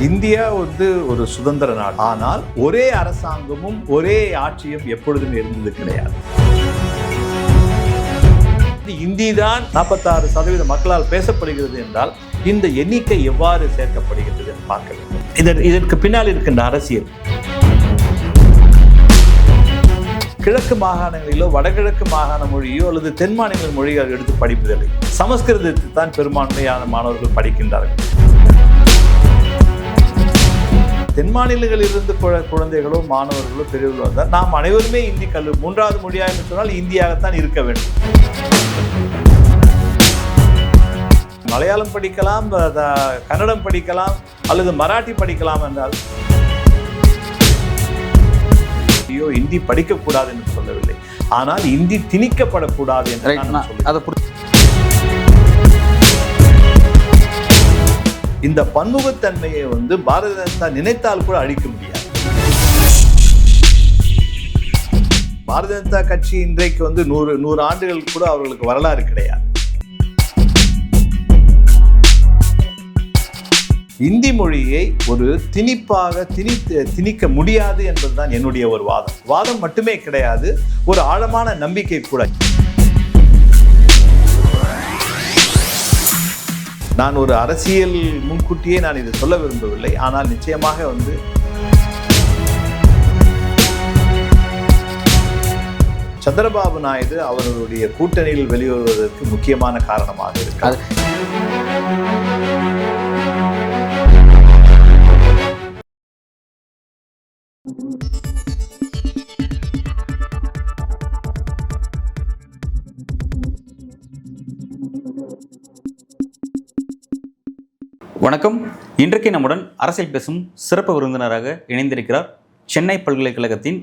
India ஒரு சுதந்திர நாடு. ஆனால் ஒரே அரசாங்கமும் ஒரே ஆட்சியும் எப்பொழுதுமே இருந்தது கிடையாது. இந்தி தான் 46% மக்களால் பேசப்படுகிறது என்றால் இந்த எண்ணிக்கை எவ்வாறு சேர்க்கப்படுகிறது என்று பார்க்க வேண்டும். இதற்கு பின்னால் இருக்கின்ற அரசியல். கிழக்கு மாகாணங்களிலோ வடகிழக்கு மாகாண மொழியோ அல்லது தென் மாநில மொழிகள் எடுத்து படிப்பதில்லை. சமஸ்கிருதத்தை தான் பெரும்பான்மையான மாணவர்கள் படிக்கின்றார்கள். தென் மாநிலங்களில் இருந்து குழந்தைகளோ மாணவர்களோ பெரியவர்களோ வந்தால் நாம் அனைவருமே இந்தி கல்வி 3வது மொழியாக என்று சொன்னால் இந்தியாகத்தான் இருக்க வேண்டும். மலையாளம் படிக்கலாம், கன்னடம் படிக்கலாம் அல்லது மராட்டி படிக்கலாம் என்றால் ஐயோ இந்தி படிக்கக்கூடாது என்று சொல்லவில்லை. ஆனால் இந்தி திணிக்கப்படக்கூடாது என்று இந்த பன்முகத்தன்மையை பாரதிய ஜனதா நினைத்தால் கூட அழிக்க முடியாது. பாரதிய ஜனதா கட்சி இன்றைக்கு 100 ஆண்டுகள் கூட அவர்களுக்கு வரலாறு கிடையாது. இந்தி மொழியை ஒரு திணிக்க முடியாது என்பதுதான் என்னுடைய ஒரு வாதம் மட்டுமே கிடையாது, ஒரு ஆழமான நம்பிக்கை கூட. நான் ஒரு அரசியல் முன்கூட்டியே நான் இதை சொல்ல விரும்பவில்லை. ஆனால் நிச்சயமாக சந்திரபாபு நாயுடு அவர்களுடைய கூட்டணியில் வெளிவருவதற்கு முக்கியமான காரணமாக இருக்கிறது. வணக்கம். இன்றைக்கு நம்முடன் அரசியல் பேசும் சிறப்பு விருந்தினராக இணைந்திருக்கிறார் சென்னை பல்கலைக்கழகத்தின்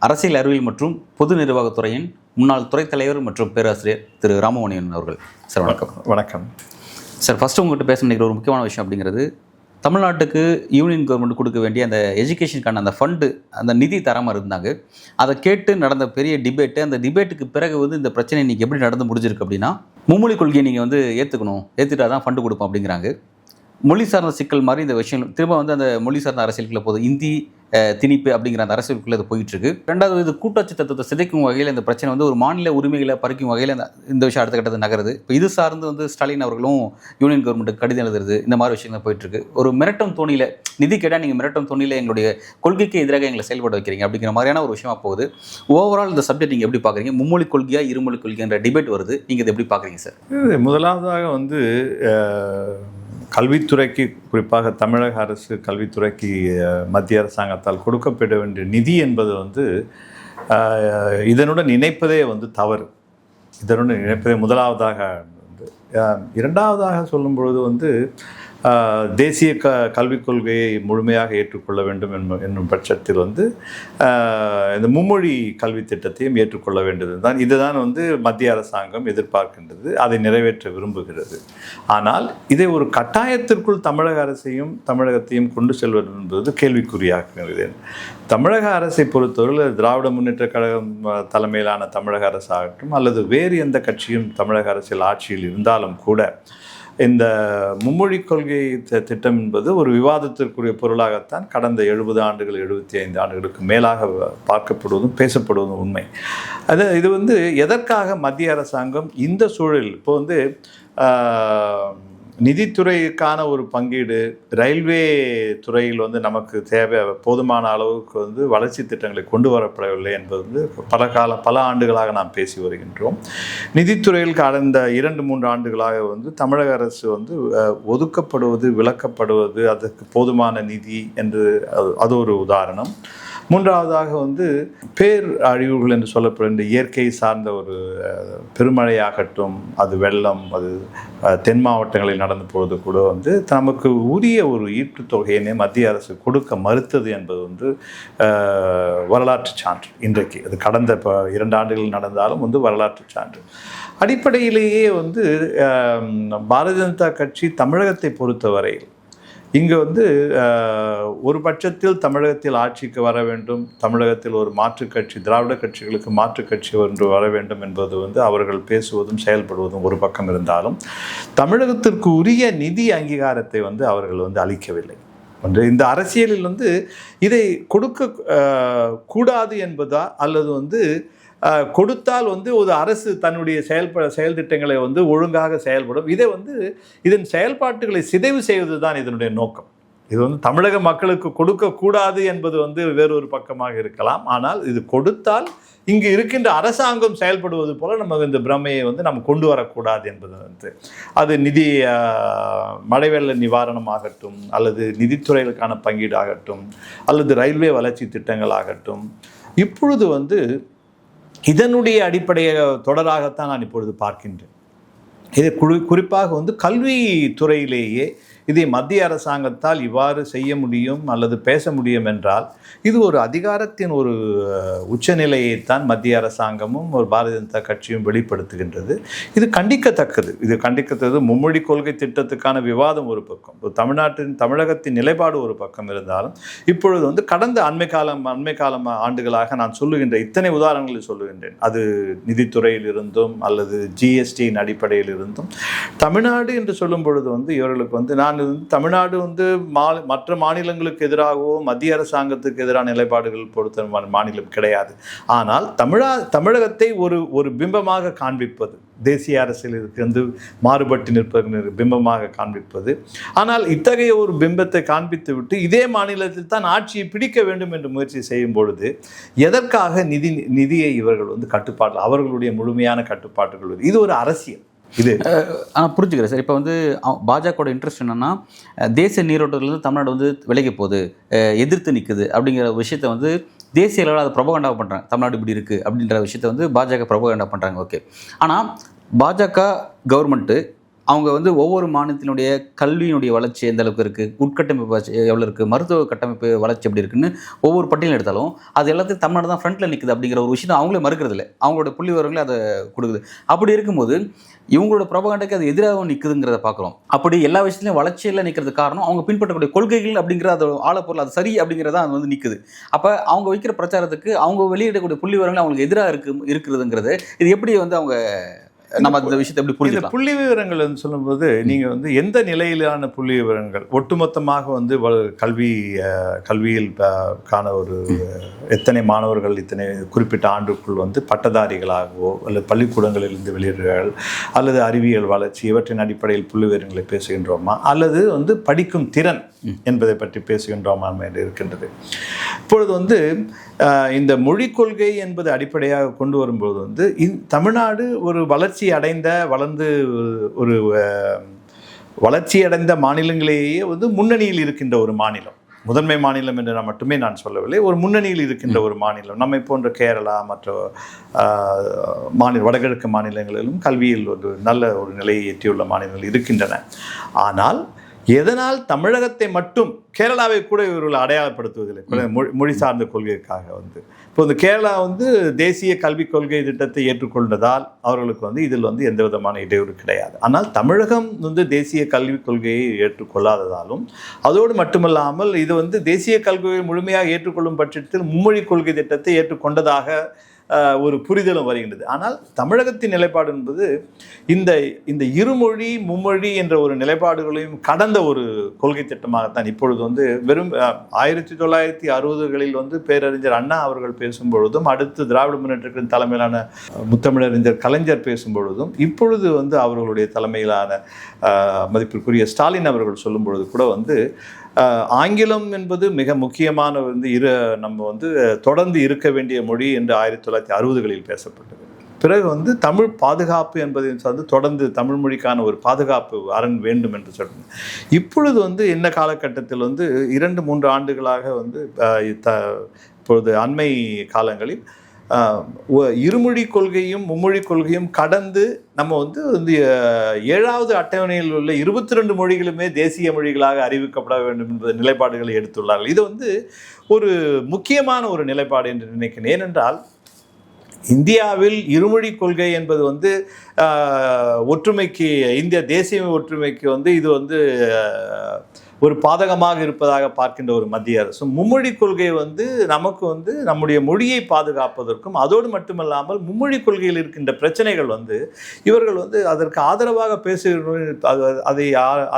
அரசியல் அறிவியல் மற்றும் பொது நிர்வாகத்துறையின் முன்னாள் துறைத் தலைவர் மற்றும் பேராசிரியர் திரு ராமமணியன் அவர்கள். சார் வணக்கம். வணக்கம் சார். ஃபர்ஸ்ட் உங்கள்கிட்ட பேச நினைக்கிற ஒரு முக்கியமான விஷயம் அப்படிங்கிறது, தமிழ்நாட்டுக்கு யூனியன் கவர்மெண்ட் கொடுக்க வேண்டிய அந்த எஜுகேஷனுக்கான அந்த ஃபண்டு, அந்த நிதி தராமல் இருந்தாங்க. அதை கேட்டு நடந்த பெரிய டிபேட்டு. அந்த டிபேட்டுக்கு பிறகு இந்த பிரச்சனை இன்றைக்கி எப்படி நடந்து முடிஞ்சிருக்கு அப்படின்னா, மும்மொழி கொள்கையை நீங்கள் ஏற்றுட்டா தான் ஃபண்டு கொடுப்போம் அப்படிங்கிறாங்க. மொழி சார்ந்த சிக்கல் மாதிரி இந்த விஷயம் திரும்ப அந்த மொழி சார்ந்த அரசியலுக்குள்ள போதும், இந்தி திணிப்பு அப்படிங்கிற அந்த அரசியலுக்குள்ளே அது போயிட்டு இருக்கு. ரெண்டாவது, இது கூட்டாட்சி தத்துவத்தை சிதைக்கும் வகையில் இந்த பிரச்சனை ஒரு மாநில உரிமைகளை பறிக்கும் வகையில் இந்த விஷயம் அடுத்த கட்டத்தை நகருது. இப்போ இது சார்ந்து ஸ்டாலின் அவர்களும் யூனியன் கவர்மெண்ட்டுக்கு கடிதம் எழுதுறது, இந்த மாதிரி விஷயங்கள் போயிட்டு இருக்கு. ஒரு மிரட்டும் தோணியில் நிதி கேட்டால் நீங்கள் மிரட்டும் தோணியில் எங்களுடைய கொள்கைக்கு எதிராக எங்களை செயல்பட வைக்கிறீங்க அப்படிங்கிற மாதிரியான ஒரு விஷயமா போகுது. ஓவரால் இந்த சப்ஜெக்ட் நீங்கள் எப்படி பார்க்குறீங்க? மும்மொழி கொள்கையா இருமொழி கொள்கைன்ற டிபேட் வருது, நீங்கள் இதை எப்படி பார்க்குறீங்க சார்? முதலாவதாக கல்வித்துறைக்கு, குறிப்பாக தமிழக அரசு கல்வித்துறைக்கு மத்திய அரசாங்கத்தால் கொடுக்கப்பட வேண்டிய நிதி என்பது இதனுடன் இணைப்பதே தவறு. இதனுடன் இணைப்பதே முதலாவதாக. இரண்டாவதாக சொல்லும் பொழுது தேசிய கல்விக் கொள்கையை முழுமையாக ஏற்றுக்கொள்ள வேண்டும் என்னும் பட்சத்தில் இந்த மும்மொழி கல்வி திட்டத்தையும் ஏற்றுக்கொள்ள வேண்டியது தான். இதுதான் மத்திய அரசாங்கம் எதிர்பார்க்கின்றது, அதை நிறைவேற்ற விரும்புகிறது. ஆனால் இதை ஒரு கட்டாயத்திற்குள் தமிழக அரசையும் தமிழகத்தையும் கொண்டு செல்வது என்பது கேள்விக்குறியாகிறது. தமிழக அரசை பொறுத்தவரை திராவிட முன்னேற்ற கழகம் தலைமையிலான தமிழக அரசாகட்டும் அல்லது வேறு எந்த கட்சியும் தமிழக அரசியல் ஆட்சியில் இருந்தாலும் கூட இந்த மும்மொழி கொள்கை திட்டம் என்பது ஒரு விவாதத்திற்குரிய பொருளாகத்தான் கடந்த 70 ஆண்டுகள் 75 ஆண்டுகளுக்கு மேலாக பார்க்கப்படுவதும் பேசப்படுவதும் உண்மை. இது எதற்காக மத்திய அரசாங்கம் இந்த சூழலில் இப்போ நிதித்துறைக்கான ஒரு பங்கீடு, ரயில்வே துறையில் நமக்கு தேவை போதுமான அளவுக்கு வளர்ச்சி திட்டங்களை கொண்டு வரப்படவில்லை என்பது பல ஆண்டுகளாக நாம் பேசி வருகின்றோம். நிதித்துறையில் கடந்த 2-3 ஆண்டுகளாக தமிழக அரசு ஒதுக்கப்படுவது, விலக்கப்படுவது, அதற்கு போதுமான நிதி என்று அது ஒரு உதாரணம். மூன்றாவதாக பேரழிவுகள் என்று சொல்லப்படுகின்ற இயற்கை சார்ந்த ஒரு பெருமழையாகட்டும், அது வெள்ளம், அது தென் மாவட்டங்களில் நடந்து போவது கூட நமக்கு உரிய ஒரு ஈட்டுத்தொகையினை மத்திய அரசு கொடுக்க மறுத்தது என்பது வரலாற்று சான்று. இன்றைக்கு அது கடந்த 2 ஆண்டுகள் நடந்தாலும் வரலாற்று சான்று. அடிப்படையிலேயே பாரதிய ஜனதா கட்சி தமிழகத்தை பொறுத்தவரையில் இங்கு ஒரு பட்சத்தில் தமிழகத்தில் ஆட்சிக்கு வர வேண்டும், தமிழகத்தில் ஒரு மாற்றுக் கட்சி, திராவிட கட்சிகளுக்கு மாற்றுக் கட்சி ஒன்று வர வேண்டும் என்பது அவர்கள் பேசுவதும் செயல்படுவதும் ஒரு பக்கம் இருந்தாலும் தமிழகத்திற்கு உரிய நிதி அங்கீகாரத்தை அவர்கள் அளிக்கவில்லை. ஒன்று இந்த அரசியலில் வந்து இதை கொடுக்க கூடாது என்பதா, அல்லது வந்து கொடுத்தால் வந்து ஒரு அரசு தன்னுடைய செயல் திட்டங்களை வந்து ஒழுங்காக செயல்படும், இதை வந்து இதன் செயல்பாட்டுகளை சிதைவு செய்வது தான் இதனுடைய நோக்கம். இது வந்து தமிழக மக்களுக்கு கொடுக்கக்கூடாது என்பது வந்து வேறொரு பக்கமாக இருக்கலாம். ஆனால் இது கொடுத்தால் இங்கு இருக்கின்ற அரசாங்கம் செயல்படுவது போல நம்ம இந்த பிரமையை வந்து நம்ம கொண்டு வரக்கூடாது என்பது வந்து அது மழை வெள்ள நிவாரணம் ஆகட்டும், அல்லது நிதித்துறைகளுக்கான பங்கீடு ஆகட்டும், அல்லது ரயில்வே வளர்ச்சி திட்டங்கள் ஆகட்டும், இப்பொழுது வந்து இதனுடைய அடிப்படையை தொடராகத்தான் நான் இப்பொழுது பார்க்கின்றேன். இது குறிப்பாக வந்து கல்வித்துறையிலேயே இதை மத்திய அரசாங்கத்தால் இவ்வாறு செய்ய முடியும் அல்லது பேச முடியும் என்றால் இது ஒரு அதிகாரத்தின் ஒரு உச்சநிலையைத்தான் மத்திய அரசாங்கமும் ஒரு பாரதிய ஜனதா கட்சியும் வெளிப்படுத்துகின்றது. இது கண்டிக்கத்தக்கது. இது கண்டிக்கத்தக்கது. மும்மொழி கொள்கை திட்டத்துக்கான விவாதம் ஒரு பக்கம், தமிழகத்தின் நிலைப்பாடு ஒரு பக்கம் இருந்தாலும், இப்பொழுது வந்து கடந்த அண்மை காலம் ஆண்டுகளாக நான் சொல்லுகின்ற இத்தனை உதாரணங்களை சொல்லுகின்றேன். அது நிதித்துறையில் இருந்தும் அல்லது ஜிஎஸ்டியின் அடிப்படையில் இருந்தும் தமிழ்நாடு என்று சொல்லும் பொழுது வந்து இவர்களுக்கு வந்து தமிழ்நாடு வந்து மற்ற மாநிலங்களுக்கு எதிராகவோ மத்திய அரசாங்கத்துக்கு எதிரான நிலைப்பாடுகள் பொறுத்த மாநிலம் கிடையாது. ஆனால் தமிழகத்தை ஒரு பிம்பமாக காண்பிப்பது, தேசிய அரசியலுக்கு வந்து மாறுபட்டு நிற்பது பிம்பமாக காண்பிப்பது. ஆனால் இத்தகைய ஒரு பிம்பத்தை காண்பித்து விட்டு இதே மாநிலத்தில் தான் ஆட்சியை பிடிக்க வேண்டும் என்று முயற்சி செய்யும் பொழுது எதற்காக நிதியை இவர்கள் வந்து கட்டுப்பாடு, அவர்களுடைய முழுமையான கட்டுப்பாட்டுகள், இது ஒரு அரசியல். இது ஆனால் புரிஞ்சுக்கிறேன் சார். இப்போ வந்து பாஜகவோட இன்ட்ரெஸ்ட் என்னென்னா தேசிய நீரோட்டத்திலேருந்து தமிழ்நாடு வந்து விலகி போகுது, எதிர்த்து நிற்குது அப்படிங்கிற விஷயத்த வந்து தேசிய அளவில் அதை ப்ரொபகண்டா பண்ணுறாங்க. தமிழ்நாடு இப்படி இருக்குது அப்படின்ற விஷயத்த வந்து பாஜக ப்ரொபகண்டா பண்ணுறாங்க. ஓகே, ஆனால் பாஜக கவர்மெண்ட்டு அவங்க வந்து ஒவ்வொரு மாநிலத்தினுடைய கல்வியினுடைய வளர்ச்சி எந்த அளவுக்கு இருக்குது, உட்கட்டமைப்பு வளர்ச்சி எவ்வளோ இருக்குது, மருத்துவ கட்டமைப்பு வளர்ச்சி எப்படி இருக்குன்னு ஒவ்வொரு பட்டியலும் எடுத்தாலும் அது எல்லாத்தையும் தமிழ்நாடு தான் ஃப்ரண்ட்டில் நிற்குது அப்படிங்கிற ஒரு விஷயம் அவங்களே மறுக்கிறது இல்லை. அவங்களோட புள்ளி விவரங்களே அதை கொடுக்குது. அப்படி இருக்கும்போது இவங்களோட ப்ரொபகண்டாக்கு அது எதிராகவும் நிற்குதுங்கிறத பார்க்குறோம். அப்படி எல்லா விஷயத்துலையும் வளர்ச்சியில் நிற்கிறது காரணம் அவங்க பின்பற்றக்கூடிய கொள்கைகள் அப்படிங்கிற அது ஆழப்பொருள், அது சரி அப்படிங்கிறத அது வந்து நிற்குது. அப்போ அவங்க வைக்கிற பிரச்சாரத்துக்கு அவங்க வெளியிடக்கூடிய புள்ளி விவரங்கள் அவங்களுக்கு எதிராக இருக்கிறதுங்கிறது இது எப்படி வந்து அவங்க நம்ம அந்த விஷயத்தை எப்படி புரிஞ்சுக்கலாம்? புள்ளி விவரங்கள் சொல்லும்போது நீங்கள் வந்து எந்த நிலையிலான புள்ளி விவரங்கள் ஒட்டுமொத்தமாக வந்து கல்வியில் காண ஒரு எத்தனை மாணவர்கள் இத்தனை குறிப்பிட்ட ஆண்டுக்குள் வந்து பட்டதாரிகளாகவோ அல்லது பள்ளிக்கூடங்களிலிருந்து வெளியேறுகள் அல்லது அறிவியல் வளர்ச்சி இவற்றின் அடிப்படையில் புள்ளி விவரங்களை பேசுகின்றோமா, அல்லது வந்து படிக்கும் திறன் என்பதை பற்றி பேசுகின்றோமா என்று இருக்கின்றது. இப்பொழுது வந்து இந்த மொழிக் கொள்கை என்பது அடிப்படையாக கொண்டு வரும்போது வந்து தமிழ்நாடு ஒரு வளர்ச்சி அடைந்த மாநிலங்களேயே வந்து முன்னணியில் இருக்கின்ற ஒரு மாநிலம். முதன்மை மாநிலம் என்று மட்டுமே நான் சொல்லவில்லை, ஒரு முன்னணியில் இருக்கின்ற ஒரு மாநிலம். நம்மை போன்ற கேரளா மற்ற வடகிழக்கு மாநிலங்களிலும் கல்வியில் ஒரு நல்ல ஒரு நிலையை எட்டியுள்ள மாநிலங்கள் இருக்கின்றன. ஆனால் எதனால் தமிழகத்தை மட்டும், கேரளாவை கூட இவர்கள் அடையாளப்படுத்துவதில்லை மொழி சார்ந்த கொள்கைக்காக வந்து. இப்போ இந்த கேரளா வந்து தேசிய கல்விக் கொள்கை திட்டத்தை ஏற்றுக்கொண்டதால் அவர்களுக்கு வந்து இதில் வந்து எந்த விதமான இடையூறு கிடையாது. ஆனால் தமிழகம் வந்து தேசிய கல்விக் கொள்கையை ஏற்றுக்கொள்ளாததாலும், அதோடு மட்டுமல்லாமல் இது வந்து தேசிய கல்வியை முழுமையாக ஏற்றுக்கொள்ளும் பட்சத்தில் மும்மொழி கொள்கை திட்டத்தை ஏற்றுக்கொண்டதாக ஒரு புரிதலும் வருகின்றது. ஆனால் தமிழகத்தின் நிலைப்பாடு என்பது இந்த இருமொழி மும்மொழி என்ற ஒரு நிலைப்பாடுகளையும் கடந்த ஒரு கொள்கை திட்டமாகத்தான் இப்பொழுது வந்து வெறும் 1960களில் வந்து பேரறிஞர் அண்ணா அவர்கள் பேசும்பொழுதும், அடுத்து திராவிட முன்னேற்ற தலைமையிலான முத்தமிழறிஞர் கலைஞர் பேசும்பொழுதும், இப்பொழுது வந்து அவர்களுடைய தலைமையிலான மதிப்பிற்குரிய ஸ்டாலின் அவர்கள் சொல்லும் பொழுது கூட வந்து ஆங்கிலம் என்பது மிக முக்கியமான வந்து நம்ம வந்து தொடர்ந்து இருக்க வேண்டிய மொழி என்று 1960களில் பேசப்பட்டது. பிறகு வந்து தமிழ் பாதுகாப்பு என்பதை வந்து தொடர்ந்து தமிழ் மொழிக்கான ஒரு பாதுகாப்பு அரண் வேண்டும் என்று சொன்னது. இப்பொழுது வந்து என்ன காலகட்டத்தில் வந்து 2-3 ஆண்டுகளாக வந்து இப்பொழுது அண்மை காலங்களில் இருமொழி கொள்கையும் மும்மொழி கொள்கையும் கடந்து நம்ம வந்து 7வது அட்டவணையில் உள்ள 22 மொழிகளுமே தேசிய மொழிகளாக அறிவிக்கப்பட வேண்டும் என்ற நிலைப்பாடுகளை எடுத்துள்ளார்கள். இது வந்து ஒரு முக்கியமான ஒரு நிலைப்பாடு என்று நினைக்கிறேன். ஏனென்றால் இந்தியாவில் இருமொழி கொள்கை என்பது வந்து ஒற்றுமைக்கு, இந்திய தேசிய ஒற்றுமைக்கு வந்து இது வந்து ஒரு பாதகமாக இருப்பதாக பார்க்கின்ற ஒரு மத்திய அரசு மும்மொழி கொள்கை வந்து நமக்கு வந்து நம்முடைய மொழியை பாதுகாப்பதற்கும் அதோடு மட்டுமல்லாமல் மும்மொழி கொள்கையில் இருக்கின்ற பிரச்சனைகள் வந்து இவர்கள் வந்து அதற்கு ஆதரவாக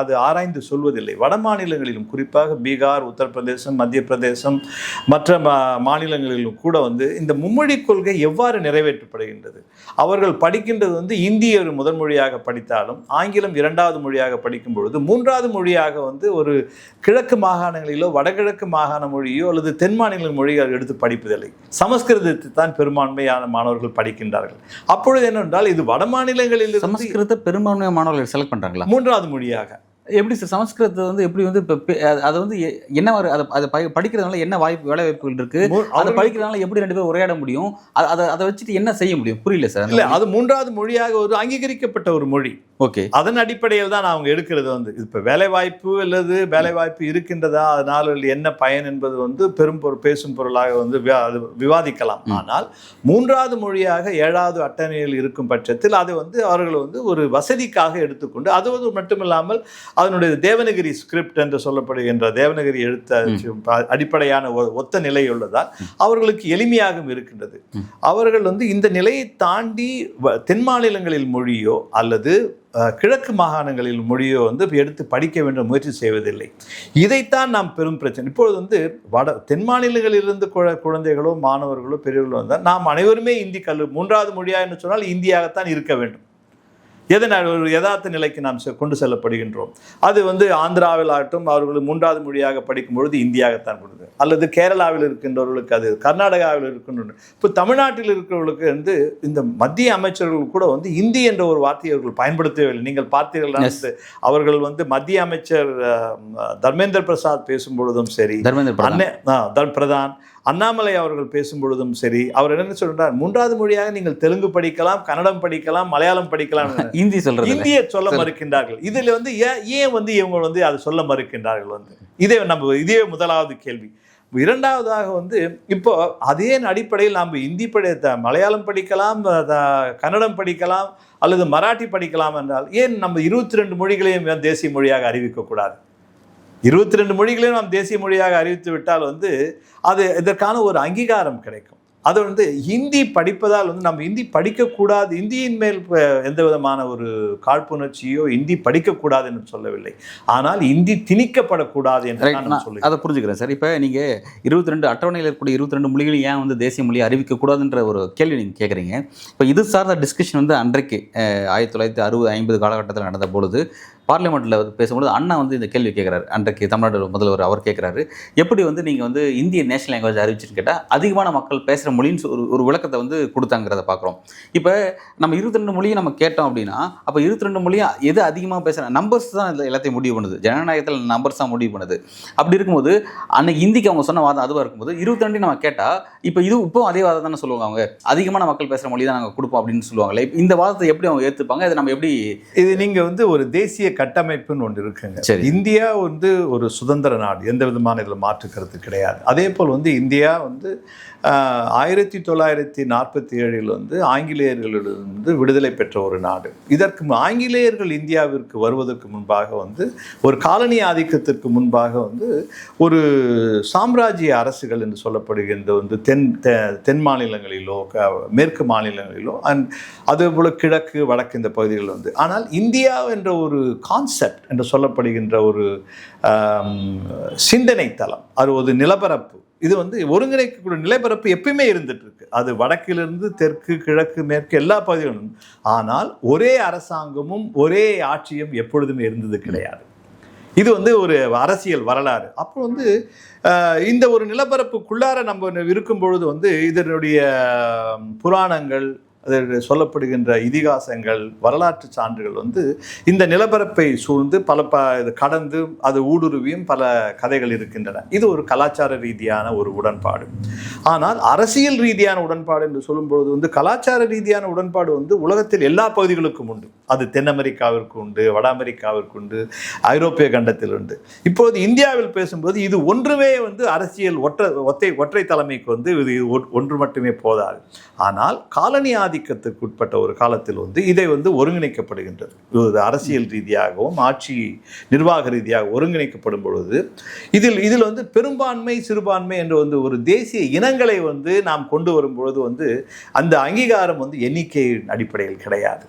அது ஆராய்ந்து சொல்வதில்லை. வட மாநிலங்களிலும் குறிப்பாக பீகார், உத்தரப்பிரதேசம், மத்திய பிரதேசம் மற்ற மாநிலங்களிலும் கூட வந்து இந்த மும்மொழி கொள்கை எவ்வாறு நிறைவேற்றப்படுகின்றது, அவர்கள் படிக்கின்றது வந்து இந்திய ஒரு முதல் மொழியாக படித்தாலும் ஆங்கிலம் இரண்டாவது மொழியாக படிக்கும் பொழுது மூன்றாவது மொழியாக வந்து ஒரு கிழக்கு மாகாணங்களிலோ வடகிழக்கு மாகாண மொழியோ அல்லது தென் மாநில மொழியோ எடுத்து படிப்பதில்லை. சமஸ்கிருதத்தை தான் பெரும்பான்மையான மாணவர்கள் படிக்கின்றார்கள். அப்பொழுது என்னவென்றால் இது வட மாநிலங்களில் சமஸ்கிருத பெரும்பான்மையான மாணவர்கள் செலக்ட் பண்றாங்களா மூன்றாவது மொழியாக? எப்படி சார் சமஸ்கிருதத்தை வந்து எப்படி வந்து அது வந்து என்ன அதை படிக்கிறதுனால என்ன வேலை வாய்ப்புகள் இருக்கு, அதை படிக்கிறதுனால எப்படி ரெண்டு பேரும் உரையாட முடியும், அதை வச்சுட்டு என்ன செய்ய முடியும்? புரியல சார். இல்ல, அது மூன்றாவது மொழியாக ஒரு அங்கீகரிக்கப்பட்ட ஒரு மொழி. ஓகே, அதன் அடிப்படையில் தான் அவங்க எடுக்கிறது வந்து இப்போ வேலைவாய்ப்பு அல்லது வேலைவாய்ப்பு இருக்கின்றதா, அதனால என்ன பயன் என்பது வந்து பேசும் பொருளாக வந்து விவாதிக்கலாம். ஆனால் மூன்றாவது மொழியாக 7வது அட்டவணையில் இருக்கும் பட்சத்தில் அது வந்து அவர்கள் வந்து ஒரு வசதிக்காக எடுத்துக்கொண்டு, அது மட்டுமில்லாமல் அதனுடைய தேவனகிரி ஸ்கிரிப்ட் என்று சொல்லப்படுகின்ற தேவனகிரி எழுத்த அடிப்படையான ஒத்த நிலை உள்ளதால் அவர்களுக்கு எளிமையாகவும் இருக்கின்றது. அவர்கள் வந்து இந்த நிலையை தாண்டி தென் மாநிலங்களில் மொழியோ அல்லது கிழக்கு மாகாணங்களில் மொழியோ வந்து எடுத்து படிக்க வேண்டும் முயற்சி செய்வதில்லை. இதைத்தான் நாம் பெரும் பிரச்சனை. இப்பொழுது வந்து தென் மாநிலங்களிலிருந்து குழந்தைகளோ மாணவர்களோ பெரியவர்களோ வந்தால் நாம் அனைவருமே இந்தி மூன்றாவது மொழியாக என்று சொன்னால் இந்தியாகத்தான் இருக்க வேண்டும். எதனால் ஒரு யதார்த்த நிலைக்கு நாம் கொண்டு செல்லப்படுகின்றோம். அது வந்து ஆந்திராவில் ஆகட்டும், அவர்கள் மூன்றாவது மொழியாக படிக்கும் பொழுது இந்தியாகத்தான் கொடுது, அல்லது கேரளாவில் இருக்கின்றவர்களுக்கு அது, கர்நாடகாவில் இருக்கின்ற, இப்போ தமிழ்நாட்டில் இருக்கிறவர்களுக்கு வந்து இந்த மத்திய அமைச்சர்கள் கூட வந்து இந்தி என்ற ஒரு வார்த்தையை அவர்கள் பயன்படுத்தவில்லை. நீங்கள் பார்த்தீர்கள், அவர்கள் வந்து மத்திய அமைச்சர் தர்மேந்திர பிரசாத் பேசும் பொழுதும் சரி, பிரதான் அண்ணாமலை அவர்கள் பேசும் பொழுதும் சரி, அவர் என்ன சொல்றார், மூன்றாவது மொழியாக நீங்கள் தெலுங்கு படிக்கலாம், கன்னடம் படிக்கலாம், மலையாளம் படிக்கலாம், இந்தியை சொல்ல மறுக்கின்றார்கள். இதுல வந்து ஏன் வந்து இவங்க வந்து அதை சொல்ல மறுக்கின்றார்கள் வந்து இதே முதலாவது கேள்வி. இரண்டாவதாக வந்து இப்போ அதே அடிப்படையில் நாம் இந்தி மலையாளம் படிக்கலாம், கன்னடம் படிக்கலாம் அல்லது மராட்டி படிக்கலாம் என்றால் ஏன் நம்ம 22 மொழிகளையும் தேசிய மொழியாக அறிவிக்கக்கூடாது? 22 மொழிகளையும் நாம் தேசிய மொழியாக அறிவித்து விட்டால் வந்து அது இதற்கான ஒரு அங்கீகாரம் கிடைக்கும். அது வந்து ஹிந்தி படிப்பதால் வந்து நம்ம ஹிந்தி படிக்கக்கூடாது, இந்தியின் மேல் எந்த விதமான ஒரு காழ்ப்புணர்ச்சியோ ஹிந்தி படிக்கக்கூடாது என்று சொல்லவில்லை. ஆனால் ஹிந்தி திணிக்கப்படக்கூடாது என்று நான் சொல்லுவேன். அதை புரிஞ்சுக்கிறேன் சார். இப்போ நீங்கள் 22 அட்டவணையில் இருக்கக்கூடிய 22 மொழிகள் ஏன் வந்து தேசிய மொழியை அறிவிக்கக்கூடாதுன்ற ஒரு கேள்வி நீங்கள் கேட்குறீங்க. இப்போ இது சார்ந்த டிஸ்கஷன் வந்து அன்றைக்கு 1960-50 காலகட்டத்தில் நடந்த பொழுது பார்லிமெண்ட்டில் வந்து பேசும்போது அண்ணா வந்து இந்த கேள்வி கேட்குறாரு. அன்றைக்கு தமிழ்நாடு முதல்வர் அவர் கேட்குறாரு, எப்படி வந்து நீங்கள் வந்து இந்திய நேஷனல் லாங்குவேஜ் அறிவிச்சுன்னு கேட்டால் அதிகமான மக்கள் பேசுகிற மொழின்னு ஒரு விளக்கத்தை வந்து கொடுத்தாங்கிறத பார்க்குறோம். இப்போ நம்ம 22 மொழியை நம்ம கேட்டோம் அப்படின்னா, அப்போ 22 மொழியாக எது அதிகமாக பேசுகிறேன், நம்பர்ஸ் தான் எல்லாத்தையும் முடிவு பண்ணுது, ஜனநாயகத்தில் நம்பர்ஸ் தான் முடிவு பண்ணுது. அப்படி இருக்கும்போது அன்னைக்கு ஹிந்திக்கு அவங்க சொன்ன வாதம் அதுவாக இருக்கும்போது 22 நம்ம கேட்டால் இப்போ அதே வாதம் தானே சொல்லுவாங்க. அவங்க அதிகமான மக்கள் பேசுகிற மொழி தான் நாங்கள் கொடுப்போம் அப்படின்னு சொல்லுவாங்களே. இந்த வாதத்தை எப்படி அவங்க ஏற்றுப்பாங்க? இதை நம்ம எப்படி இது நீங்கள் வந்து ஒரு தேசிய கட்டமைப்புன்னு ஒன்று இருக்குங்க. இந்தியா வந்து ஒரு சுதந்திர நாடு, எந்த விதமான இதில் மாற்றுக்கிறது கிடையாது. அதே போல் வந்து இந்தியா வந்து 1947 வந்து ஆங்கிலேயர்களிலிருந்து விடுதலை பெற்ற ஒரு நாடு. இதற்கு ஆங்கிலேயர்கள் இந்தியாவிற்கு வருவதற்கு முன்பாக வந்து ஒரு காலனி ஆதிக்கத்திற்கு முன்பாக வந்து ஒரு சாம்ராஜ்ய அரசுகள் என்று சொல்லப்படுகின்ற வந்து தென் மாநிலங்களிலோ மேற்கு மாநிலங்களிலோ அதே போல் கிழக்கு வடக்கு இந்த பகுதிகள் வந்து, ஆனால் இந்தியா என்ற ஒரு கான்செப்ட் என்று சொல்லப்படுகின்ற ஒரு சிந்தனை தளம், அது ஒரு நிலப்பரப்பு, இது வந்து ஒருங்கிணைக்கக்கூடிய நிலப்பரப்பு எப்பயுமே இருந்துட்டு இருக்கு. அது வடக்கிலிருந்து தெற்கு கிழக்கு மேற்கு எல்லா பகுதிகளும். ஆனால் ஒரே அரசாங்கமும் ஒரே ஆட்சியும் எப்பொழுதுமே இருந்தது கிடையாது. இது வந்து ஒரு அரசியல் வரலாறு. அப்போ வந்து இந்த ஒரு நிலப்பரப்புக்குள்ளார நம்ம இருக்கும் பொழுது வந்து இதனுடைய புராணங்கள், அதில் சொல்லப்படுகின்ற இதிகாசங்கள், வரலாற்று சான்றுகள் வந்து இந்த நிலப்பரப்பை சூழ்ந்து கடந்து அது ஊடுருவியும் பல கதைகள் இருக்கின்றன. இது ஒரு கலாச்சார ரீதியான ஒரு உடன்பாடு. ஆனால் அரசியல் ரீதியான உடன்பாடு என்று சொல்லும்பொழுது வந்து கலாச்சார ரீதியான உடன்பாடு வந்து உலகத்தில் எல்லா பகுதிகளுக்கும் உண்டு. அது தென் அமெரிக்காவிற்கு உண்டு, வட அமெரிக்காவிற்கு உண்டு, ஐரோப்பிய கண்டத்தில் உண்டு. இப்போது இந்தியாவில் பேசும்போது இது ஒன்றுமே வந்து அரசியல் ஒற்றை தலைமைக்கு வந்து இது ஒன்று மட்டுமே போதாது. ஆனால் காலனி ஆதிக்கத்துக்கு உட்பட்ட ஒரு காலத்தில் வந்து இதை வந்து ஒருங்கிணைக்கப்படுகின்றது. அரசியல் ரீதியாகவும் ஆட்சி நிர்வாக ரீதியாக ஒருங்கிணைக்கப்படும் பொழுது இதில் வந்து பெரும்பான்மை சிறுபான்மை என்ற வந்து ஒரு தேசிய இனங்களை வந்து நாம் கொண்டு வரும் பொழுது வந்து அந்த அங்கீகாரம் வந்து எண்ணிக்கையின் அடிப்படையில் கிடையாது.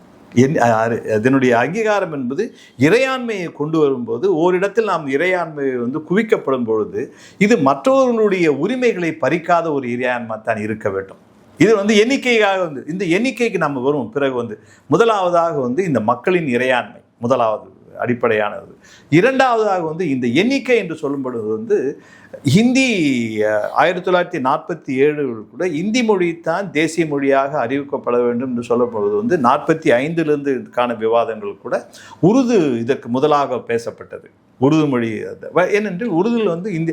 அதனுடைய அங்கீகாரம் என்பது இறையாண்மையை கொண்டு வரும்போது ஓரிடத்தில் நாம் இறையாண்மையை வந்து குவிக்கப்படும் பொழுது இது மற்றவர்களுடைய உரிமைகளை பறிக்காத ஒரு இறையாண்மை தான் இருக்க வேண்டும். இது வந்து எண்ணிக்கையாக வந்து இந்த எண்ணிக்கைக்கு நம்ம வரும் பிறகு வந்து முதலாவதாக வந்து இந்த மக்களின் இறையாண்மை முதலாவது அடிப்படையானது. இரண்டாவதாக வந்து இந்த எண்ணிக்கை என்று சொல்லும்பொழுது வந்து ஹிந்தி 1947 கூட இந்தி மொழி தான் தேசிய மொழியாக அறிவிக்கப்பட வேண்டும் என்று சொல்லப்படுவது வந்து 45 இதுக்கான விவாதங்கள் கூட உருது இதற்கு முதலாக பேசப்பட்டது. உருது மொழி ஏனென்று உருதுல வந்து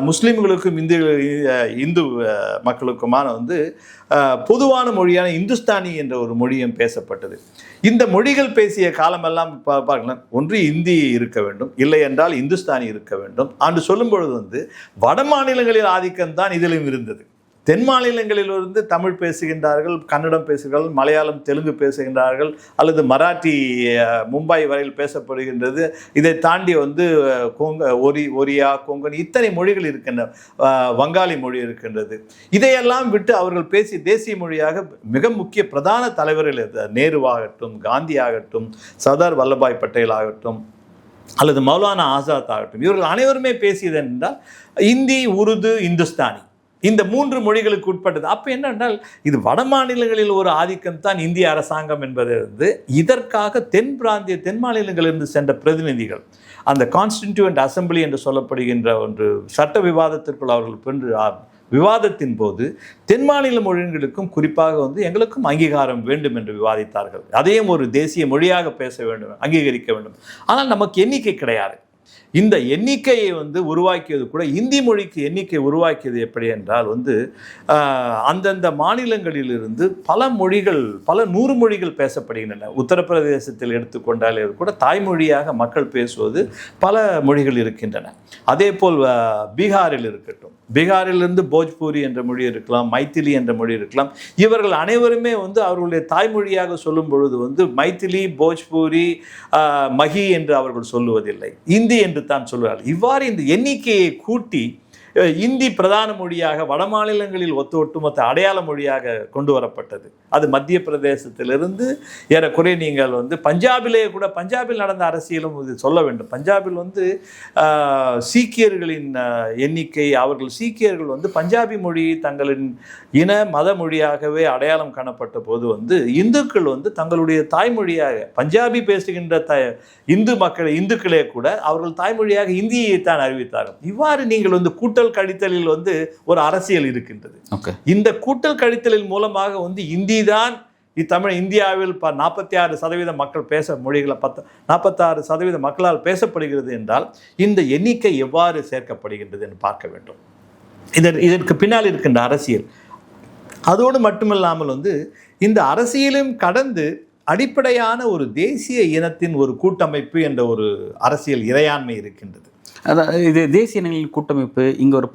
முஸ்லீம்களுக்கும் இந்து மக்களுக்குமான வந்து பொதுவான மொழியான இந்துஸ்தானி என்ற ஒரு மொழியும் பேசப்பட்டது. இந்த மொழிகள் பேசிய காலமெல்லாம் பார்க்கலாம், ஒன்று இந்தி இருக்க வேண்டும், இல்லை என்றால் இந்துஸ்தானி இருக்க வேண்டும் என்று சொல்லும் பொழுது வந்து வட மாநிலங்களில் ஆதிக்கம்தான் இதிலும் இருந்தது. தென் மாநிலங்களிலிருந்து தமிழ் பேசுகின்றார்கள், கன்னடம் பேசுகிறார்கள், மலையாளம் தெலுங்கு பேசுகின்றார்கள், அல்லது மராட்டி மும்பை வரையில் பேசப்படுகின்றது. இதை தாண்டி வந்து ஒரியா, கொங்கன் இத்தனை மொழிகள் இருக்கின்றன, வங்காளி மொழி இருக்கின்றது. இதையெல்லாம் விட்டு அவர்கள் பேசி தேசிய மொழியாக மிக முக்கிய பிரதான தலைவர்கள் நேருவாகட்டும், காந்தி ஆகட்டும், சர்தார் வல்லபாய் பட்டேல் ஆகட்டும், அல்லது மௌலானா ஆசாத் ஆகட்டும், இவர்கள் அனைவருமே பேசியது என்றால் இந்தி, உருது, இந்துஸ்தானி இந்த 3 மொழிகளுக்கு உட்பட்டது. அப்போ என்னென்றால் இது வட மாநிலங்களில் ஒரு ஆதிக்கம் தான் இந்திய அரசாங்கம் என்பது வந்து இதற்காக தென் மாநிலங்களிலிருந்து சென்ற பிரதிநிதிகள் அந்த கான்ஸ்டிடியூவன்ட் அசம்பிளி என்று சொல்லப்படுகின்ற ஒன்று சட்ட விவாதத்திற்குள் அவர்கள் பெற்று விவாதத்தின் போது தென் மாநில மொழிகளுக்கும் குறிப்பாக வந்து எங்களுக்கும் அங்கீகாரம் வேண்டும் என்று விவாதித்தார்கள். அதையும் ஒரு தேசிய மொழியாக பேச வேண்டும், அங்கீகரிக்க வேண்டும். ஆனால் நமக்கு எண்ணிக்கை கிடையாது. இந்த எண்ணிக்கையை வந்து உருவாக்கியது கூட இந்தி மொழிக்கு எண்ணிக்கை உருவாக்கியது எப்படி என்றால் வந்து அந்தந்த மாநிலங்களிலிருந்து பல மொழிகள், பல 100 மொழிகள் பேசப்படுகின்றன. உத்தரப்பிரதேசத்தில் எடுத்துக்கொண்டாலே கூட தாய்மொழியாக மக்கள் பேசுவது பல மொழிகள் இருக்கின்றன. அதே போல் பீகாரில் இருக்கட்டும், பீகாரிலிருந்து போஜ்பூரி என்ற மொழி இருக்கலாம், மைத்திலி என்ற மொழி இருக்கலாம். இவர்கள் அனைவருமே வந்து அவர்களுடைய தாய்மொழியாக சொல்லும் பொழுது வந்து மைத்திலி, போஜ்பூரி, மஹி என்று அவர்கள் சொல்லுவதில்லை, இந்தி என்று தான் சொல்வார்கள். இவ்வாறு இந்த எண்ணிக்கையை கூட்டி இந்தி பிரதான மொழியாக வட மாநிலங்களில் ஒட்டுமொத்த அடையாள மொழியாக கொண்டு வரப்பட்டது. அது மத்திய பிரதேசத்திலிருந்து ஏறக்குறைய நீங்கள் வந்து பஞ்சாபிலே கூட, பஞ்சாபில் நடந்த அரசியலும் இது சொல்ல வேண்டும். பஞ்சாபில் வந்து சீக்கியர்களின் எண்ணிக்கை, அவர்கள் சீக்கியர்கள் வந்து பஞ்சாபி மொழி தங்களின் இன மத மொழியாகவே அடையாளம் காணப்பட்ட போது வந்து இந்துக்கள் வந்து தங்களுடைய தாய்மொழியாக பஞ்சாபி பேசுகின்ற இந்துக்களே கூட அவர்கள் தாய்மொழியாக இந்தியை தான் அறிவித்தார்கள். இவ்வாறு நீங்கள் வந்து கூட்டல் கழித்தலில் வந்து ஒரு அரசியல் இருக்கின்றது. இந்த கூட்டல் கழித்தலின் மூலமாக வந்து இந்தி தான் இந்தியாவில் 46% மக்கள் பேச மொழிகளை 46% மக்களால் பேசப்படுகிறது என்றால் இந்த எண்ணிக்கை எவ்வாறு சேர்க்கப்படுகின்றது என்று பார்க்க வேண்டும். இதற்கு பின்னால் இருக்கின்ற அரசியல் அதோடு மட்டுமில்லாமல் வந்து இந்த அரசியலும் கடந்து அடிப்படையான ஒரு தேசிய இனத்தின் ஒரு கூட்டமைப்பு என்ற ஒரு அரசியல் இறையாண்மை இருக்கின்றது. அதாவது இது தேசிய இனங்களின் கூட்டமைப்பு, இங்கே ஒரு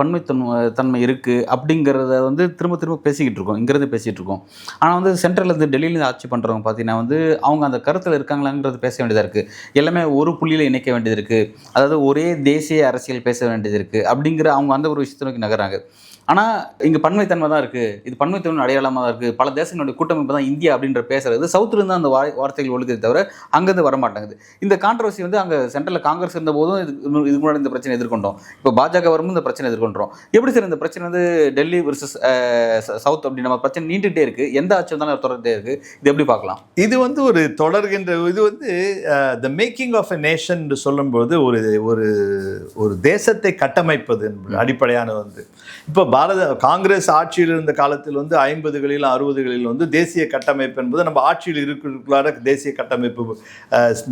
தன்மை இருக்குது அப்படிங்கிறத வந்து திரும்ப பேசிக்கிட்டு இருக்கோம், இங்கேருந்து பேசிகிட்டு இருக்கோம். ஆனால் வந்து சென்ட்ரலேருந்து டெல்லியிலேருந்து ஆட்சி பண்ணுறவங்க பார்த்தீங்கன்னா வந்து அவங்க அந்த கருத்தில் இருக்காங்களாங்கிறது பேச வேண்டியதாக இருக்குது. எல்லாமே ஒரு புள்ளியில் இணைக்க வேண்டியது இருக்குது, அதாவது ஒரே தேசிய அரசியல் பேச வேண்டியது இருக்குது அப்படிங்கிற அவங்க அந்த ஒரு விஷயத்தை நோக்கி நகராங்க. ஆனால் இங்கே பன்மைத்தன்மை தான் இருக்குது, இது பன்மைத்தன்மை அடையாளமாக தான் இருக்குது, பல தேசங்களுடைய கூட்டமைப்பு தான் இந்தியா அப்படின்ற பேசுறது சவுத்துலேருந்து அந்த வார்த்தைகள் ஒழுகுது தவிர அங்கேருந்து வரமாட்டாங்குது. இந்த கான்ட்ரவர்சி வந்து அங்கே சென்ட்ரலில் காங்கிரஸ் இருந்த போதும் இதுக்கு முன்னாடி இந்த பிரச்சனை எதிர்கொண்டோம், இப்போ பாஜக வரும்போது இந்த பிரச்சனை எதிர்கொண்டோம். எப்படி சார் இந்த பிரச்சனை வந்து டெல்லி வர்சஸ் சவுத் அப்படி நம்ம பிரச்சனை நீண்டுகிட்டே இருக்குது, எந்த ஆட்சி வந்தாலும் தொடர்கிட்டே இருக்குது, இது எப்படி பார்க்கலாம்? இது வந்து ஒரு தொடர்கின்ற இது வந்து the making of a nation என்று சொல்லும்போது ஒரு தேசத்தை கட்டமைப்பது அடிப்படையான வந்து இப்போ காங்கிரஸ் ஆட்சியில் இருந்த காலத்தில் வந்து 50களில் 60களில் வந்து தேசிய கட்டமைப்பு என்பது நம்ம ஆட்சியில் இருக்கிற தேசிய கட்டமைப்பு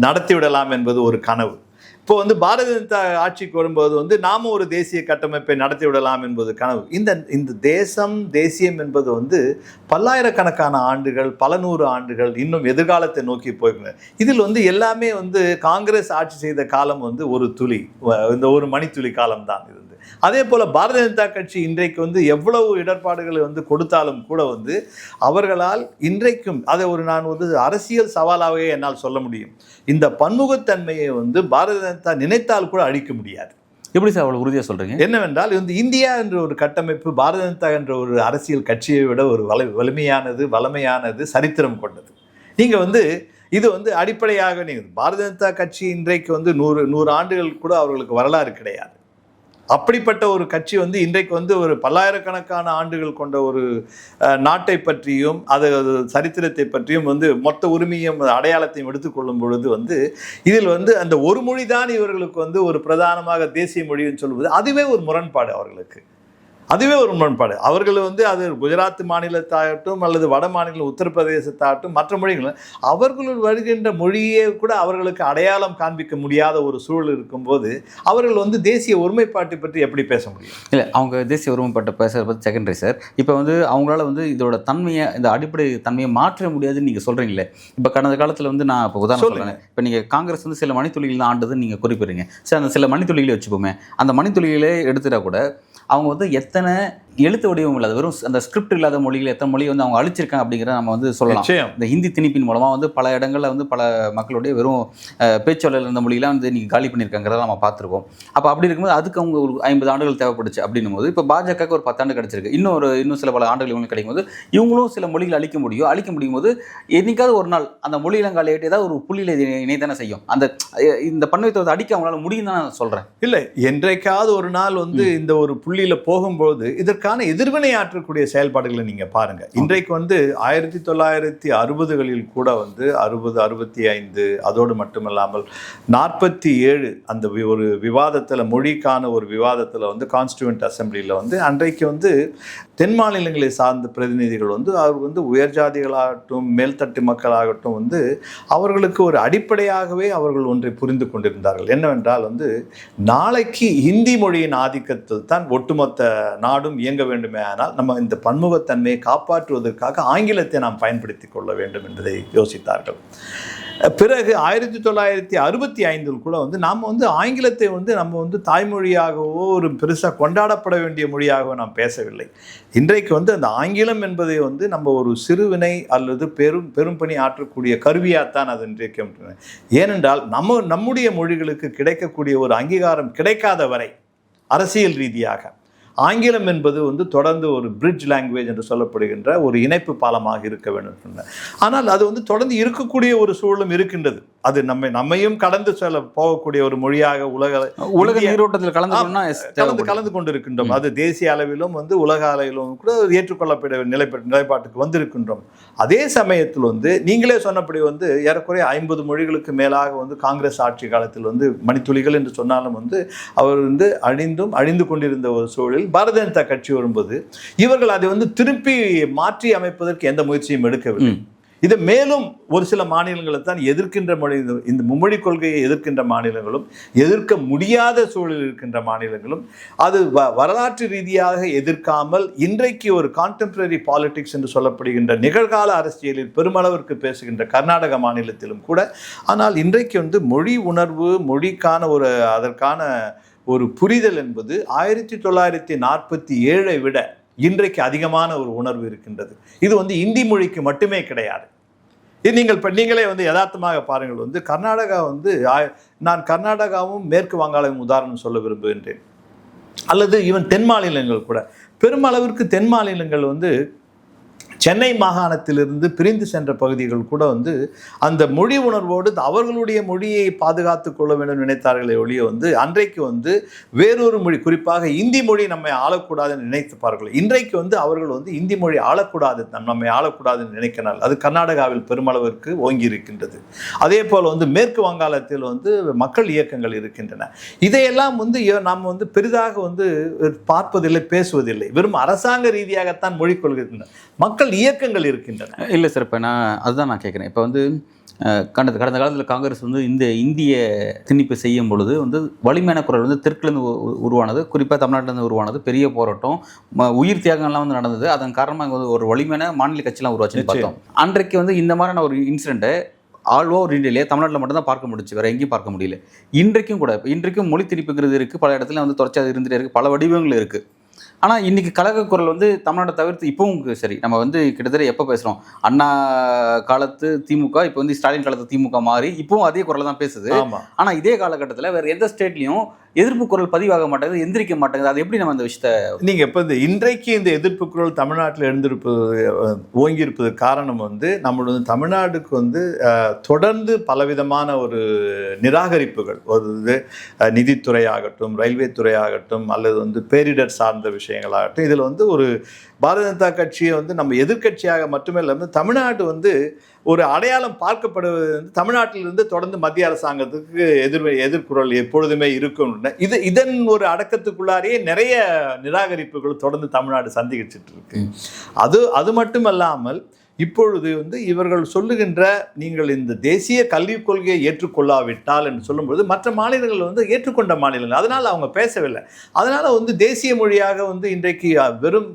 நடத்திவிடலாம் என்பது ஒரு கனவு. இப்போ வந்து பாரதிய ஜனதா ஆட்சிக்கு வரும்போது வந்து நாம ஒரு தேசிய கட்டமைப்பை நடத்தி விடலாம் என்பது கனவு. இந்த தேசியம் என்பது வந்து பல்லாயிரக்கணக்கான ஆண்டுகள், பல நூறு ஆண்டுகள் இன்னும் எதிர்காலத்தை நோக்கி போயிருந்தது. இதில் வந்து எல்லாமே வந்து காங்கிரஸ் ஆட்சி செய்த காலம் வந்து ஒரு துளி, இந்த ஒரு மணித்துளி காலம் தான் இருந்தது. அதே போல பாரதிய ஜனதா கட்சி இன்றைக்கு வந்து எவ்வளவு இடர்பாடுகளை வந்து கொடுத்தாலும் கூட வந்து அவர்களால் இன்றைக்கும் அதை நான் வந்து அரசியல் சவாலாகவே என்னால் சொல்ல முடியும். இந்த பன்முகத்தன்மையை வந்து பாரதிய ஜனதா நினைத்தால் கூட அழிக்க முடியாது. எப்படி சார் அவ்வளவு உறுதியாக சொல்றீங்க? என்னவென்றால் வந்து இந்தியா என்ற ஒரு கட்டமைப்பு பாரதிய ஜனதா என்ற ஒரு அரசியல் கட்சியை விட ஒரு வலிமையானது, சரித்திரம் கொண்டது. நீங்க வந்து இது வந்து அடிப்படையாக பாரதிய ஜனதா கட்சி இன்றைக்கு வந்து 100 ஆண்டுகள் கூட அவர்களுக்கு வரலாறு கிடையாது. அப்படிப்பட்ட ஒரு கட்சி வந்து இன்றைக்கு வந்து ஒரு பல்லாயிரக்கணக்கான ஆண்டுகள் கொண்ட ஒரு நாட்டை பற்றியும் அது சரித்திரத்தை பற்றியும் வந்து மொத்த உரிமையும் அடையாளத்தையும் எடுத்துக்கொள்ளும் பொழுது வந்து இதில் வந்து அந்த ஒரு மொழி தான் இவர்களுக்கு வந்து ஒரு பிரதானமாக தேசிய மொழின்னு சொல்வது அதுவே ஒரு முரண்பாடு அவர்களுக்கு. அவர்கள் வந்து அது குஜராத் மாநிலத்தாகட்டும் அல்லது வட மாநிலம் உத்தரப்பிரதேசத்தாகட்டும் மற்ற மொழிகள் அவர்கள் வருகின்ற மொழியே கூட அவர்களுக்கு அடையாளம் காண்பிக்க முடியாத ஒரு சூழல் இருக்கும்போது அவர்கள் வந்து தேசிய ஒருமைப்பாட்டை பற்றி எப்படி பேச முடியும்? இல்லை, அவங்க தேசிய ஒருமைப்பாட்டை பேசுறது பற்றி செகண்டரி சார். இப்போ வந்து அவங்களால வந்து இதோட தன்மையை, இந்த அடிப்படை தன்மையை மாற்ற முடியாதுன்னு நீங்கள் சொல்கிறீங்களே. இப்போ கடந்த காலத்தில் வந்து நான் இப்போ உதாரணம் சொல்கிறேன். இப்போ நீங்கள் காங்கிரஸ் வந்து சில மணித்துளிகள் தான் ஆண்டதுன்னு நீங்கள் குறிப்பிடுறீங்க. சரி, அந்த சில மணித்துளிகளே வச்சுப்போமே. அந்த மணித்துளிகளே எடுத்துட்டா கூட அவங்க வந்து எத்தனை எழுத்து வடிவம் இல்லாத வெறும் அந்த ஸ்கிரிப்ட் இல்லாத மொழிகள் எத்தனை மொழி வந்து அவங்க அழிச்சிருக்காங்க அப்படிங்கிறத நம்ம வந்து சொல்லலாம். இந்த ஹிந்தி திணிப்பின் மூலமாக வந்து பல இடங்களில் வந்து பல மக்களுடைய வெறும் பேச்சொல்லில் இருந்த மொழியெல்லாம் வந்து நீங்கள் காலி பண்ணியிருக்காங்கிறத நம்ம பார்த்துருக்கோம். அப்போ அப்படி இருக்கும்போது அதுக்கு அவங்க ஒரு 50 ஆண்டுகள் தேவைப்படுச்சு அப்படின்னும் போது இப்போ பாஜகவுக்கு ஒரு 10 ஆண்டு கிடச்சிருக்கு. இன்னும் சில பல ஆண்டுகள் இவங்களுக்கு கிடைக்கும் போது இவங்களும் சில மொழிகள் அழிக்க முடியும் போது என்னைக்காவது ஒரு நாள் அந்த மொழியிலங்கால ஏற்றி ஏதாவது ஒரு புள்ளியில் இணைதானே செய்யும். இந்த பன்மைத்துவத்தை அடிக்க அவங்களால முடியும் தான் நான் சொல்கிறேன். இல்லை, என்றைக்காவது ஒரு நாள் வந்து இந்த ஒரு புள்ளியில் போகும்போது இதற்கான எதிர்வினை ஆற்றக்கூடிய செயல்பாடுகளை நீங்க பாருங்க. இன்றைக்கு வந்து 1960களில் கூட வந்து 60, 65 அதோடு மட்டுமல்லாமல் 47 அந்த ஒரு விவாதத்தில், மொழிக்கான ஒரு விவாதத்தில் வந்து கான்ஸ்டியூவன்ட் அசம்பிளியில் வந்து அன்றைக்கு வந்து தென் மாநிலங்களை சார்ந்த பிரதிநிதிகள் வந்து அவர் வந்து உயர் ஜாதிகளாகட்டும் மேல்தட்டு மக்களாகட்டும் வந்து அவர்களுக்கு ஒரு அடிப்படையாகவே அவர்கள் ஒன்றை புரிந்து கொண்டிருந்தார்கள். என்னவென்றால் வந்து நாளைக்கு ஹிந்தி மொழியின் ஆதிக்கத்தில் தான் ஒட்டுமொத்த நாடும் இயங்க வேண்டுமே, ஆனால் நம்ம இந்த பன்முகத்தன்மையை காப்பாற்றுவதற்காக ஆங்கிலத்தை நாம் பயன்படுத்தி கொள்ள வேண்டும் என்பதை யோசித்தார்கள். பிறகு 1965 கூட வந்து நாம் வந்து ஆங்கிலத்தை வந்து நம்ம வந்து தாய்மொழியாகவோ ஒரு பெருசாக கொண்டாடப்பட வேண்டிய மொழியாகவோ நாம் பேசவில்லை. இன்றைக்கு வந்து அந்த ஆங்கிலம் என்பதை வந்து நம்ம ஒரு சிறுவினை அல்லது பெரும் பணி ஆற்றக்கூடிய கருவியாகத்தான் அது இன்றைக்கு. ஏனென்றால் நம்முடைய மொழிகளுக்கு கிடைக்கக்கூடிய ஒரு அங்கீகாரம் கிடைக்காத வரை அரசியல் ரீதியாக ஆங்கிலம் என்பது வந்து தொடர்ந்து ஒரு பிரிட்ஜ் லாங்குவேஜ் என்று சொல்லப்படுகின்ற ஒரு இணைப்பு பாலமாக இருக்க வேண்டும். ஆனால் அது வந்து தொடர்ந்து இருக்கக்கூடிய ஒரு சூழலும் இருக்கின்றது. அது நம்மையும் கடந்து போகக்கூடிய ஒரு மொழியாக உலக நீரோட்டத்தில் கலந்து கொண்டிருக்கின்றோம். அது தேசிய அளவிலும் வந்து உலக அளவிலும் கூட ஏற்றுக்கொள்ளப்பட நிலைப்பாட்டுக்கு வந்திருக்கின்றோம். அதே சமயத்தில் வந்து நீங்களே சொன்னபடி வந்து ஏறக்குறைய 50 மொழிகளுக்கு மேலாக வந்து காங்கிரஸ் ஆட்சி காலத்தில் வந்து மணித்துளிகள் என்று சொன்னாலும் வந்து அவர் வந்து அழிந்து கொண்டிருந்த ஒரு சூழல் பாரதிய ஜனதா கட்சி வரும்போது இவர்கள் அதை வந்து திருப்பி மாற்றி அமைப்பதற்கு எந்த முயற்சியும் எடுக்கவில்லை. இதை மேலும் ஒரு சில மாநிலங்களை தான் எதிர்க்கின்ற மொழி, இந்த மும்மொழி கொள்கையை எதிர்க்கின்ற மாநிலங்களும் எதிர்க்க முடியாத சூழலில் இருக்கின்ற மாநிலங்களும் அது வரலாற்று ரீதியாக எதிர்க்காமல் இன்றைக்கு ஒரு கான்டெம்பரரி பாலிடிக்ஸ் என்று சொல்லப்படுகின்ற நிகழ்கால அரசியலில் பெருமளவிற்கு பேசுகின்ற கர்நாடக மாநிலத்திலும் கூட. ஆனால் இன்றைக்கு வந்து மொழி உணர்வு, மொழிக்கான அதற்கான ஒரு புரிதல் என்பது 1947 விட இன்றைக்கு அதிகமான ஒரு உணர்வு இருக்கின்றது. இது வந்து இந்தி மொழிக்கு மட்டுமே கிடையாது. இது நீங்களே வந்து யதார்த்தமாக பாருங்கள். வந்து கர்நாடகா வந்து நான் கர்நாடகாவும் மேற்கு வங்காளமும் உதாரணம் சொல்ல விரும்புகின்றேன். அல்லது ஈவன் தென் மாநிலங்கள் கூட பெருமளவிற்கு தென் மாநிலங்கள் வந்து சென்னை மாகாணத்திலிருந்து பிரிந்து சென்ற பகுதிகள் கூட வந்து அந்த மொழி உணர்வோடு அவர்களுடைய மொழியை பாதுகாத்து கொள்ள வேண்டும் நினைத்தார்களே ஒழிய வந்து அன்றைக்கு வந்து வேறொரு மொழி, குறிப்பாக இந்தி மொழி நம்மை ஆளக்கூடாதுன்னு நினைத்துப்பார்கள். இன்றைக்கு வந்து அவர்கள் வந்து இந்தி மொழி ஆளக்கூடாது, நம்மை ஆளக்கூடாதுன்னு நினைக்கிறார்கள். அது கர்நாடகாவில் பெருமளவிற்கு ஓங்கி இருக்கின்றது. அதே போல் வந்து மேற்கு வங்காளத்தில் வந்து மக்கள் இயக்கங்கள் இருக்கின்றன. இதையெல்லாம் வந்து நாம் வந்து பெரிதாக வந்து பார்ப்பதில்லை, பேசுவதில்லை. வெறும் அரசாங்க ரீதியாகத்தான் மொழி கொள்கின்றன. மக்கள் மக்கள் இயக்கங்கள் இருக்கின்றன. இல்லை சார், இப்போ அதுதான் நான் கேட்குறேன். இப்போ வந்து கடந்த காலத்தில் காங்கிரஸ் வந்து இந்த இந்திய திணிப்பு செய்யும் பொழுது வந்து வலிமையான குரல் வந்து தெற்குலேருந்து உருவானது, குறிப்பாக தமிழ்நாட்டிலேருந்து உருவானது, பெரிய போராட்டம், உயிர் தியாகங்கள்லாம் வந்து நடந்தது. அதன் காரணமாக வந்து ஒரு வலிமையான மாநில கட்சிலாம் உருவாச்சுன்னு பார்த்தோம். அன்றைக்கு வந்து இந்த மாதிரியான ஒரு இன்சிடென்ட்டை ஆல் ஓவர் இந்தியாவிலே தமிழ்நாட்டில் மட்டும்தான் பார்க்க முடிச்சு, வேறு எங்கேயும் பார்க்க முடியல. இன்றைக்கும் கூட இன்றைக்கும் மொழி திணிப்புங்கிறது இருக்குது, பல இடத்துல வந்து தொடர்ச்சியாக இருந்துகிட்டே இருக்குது, பல வடிவங்கள் இருக்குது. ஆனால் இன்றைக்கி கழக குரல் வந்து தமிழ்நாட்டை தவிர்த்து இப்போவும் சரி, நம்ம வந்து கிட்டத்தட்ட எப்போ பேசுகிறோம், அண்ணா காலத்து திமுக இப்போ வந்து ஸ்டாலின் காலத்து திமுக மாறி இப்போவும் அதே குரலை தான் பேசுது. ஆனால் இதே காலகட்டத்தில் வேறு எந்த ஸ்டேட்லையும் எதிர்ப்பு குரல் பதிவாக மாட்டேங்குது, எந்திரிக்க மாட்டேங்குது. அது எப்படி நம்ம அந்த விஷயத்தை நீங்கள் இப்போ இன்றைக்கு இந்த எதிர்ப்பு குரல் தமிழ்நாட்டில் எழுந்திருப்பது ஓங்கி காரணம் வந்து நம்மளோட தமிழ்நாடுக்கு வந்து தொடர்ந்து பலவிதமான ஒரு நிராகரிப்புகள், ஒரு நிதித்துறை ஆகட்டும், ரயில்வே துறை ஆகட்டும், அல்லது வந்து பேரிடர் சார்ந்த விஷயங்களாகட்டும், இதில் வந்து ஒரு பாரதிய ஜனதா கட்சியை வந்து நம்ம எதிர்கட்சியாக மட்டுமே இல்லாமல் தமிழ்நாடு வந்து ஒரு அடையாளம் பார்க்கப்படுவது வந்து தமிழ்நாட்டிலிருந்து தொடர்ந்து மத்திய அரசாங்கத்துக்கு எதிர்குரல் எப்பொழுதுமே இருக்கும். இதன் ஒரு அடக்கத்துக்குள்ளாரையே நிறைய நிராகரிப்புகள் தொடர்ந்து தமிழ்நாடு சந்திச்சுட்டு இருக்கு. அது மட்டுமல்லாமல் இப்பொழுது வந்து இவர்கள் சொல்லுகின்ற நீங்கள் இந்த தேசிய கல்விக் கொள்கையை ஏற்றுக்கொள்ளாவிட்டால் என்று சொல்லும்போது மற்ற மாநிலங்கள் வந்து ஏற்றுக்கொண்ட மாநிலங்கள், அதனால் அவங்க பேசவில்லை. அதனால் வந்து தேசிய மொழியாக வந்து இன்றைக்கு வெறும்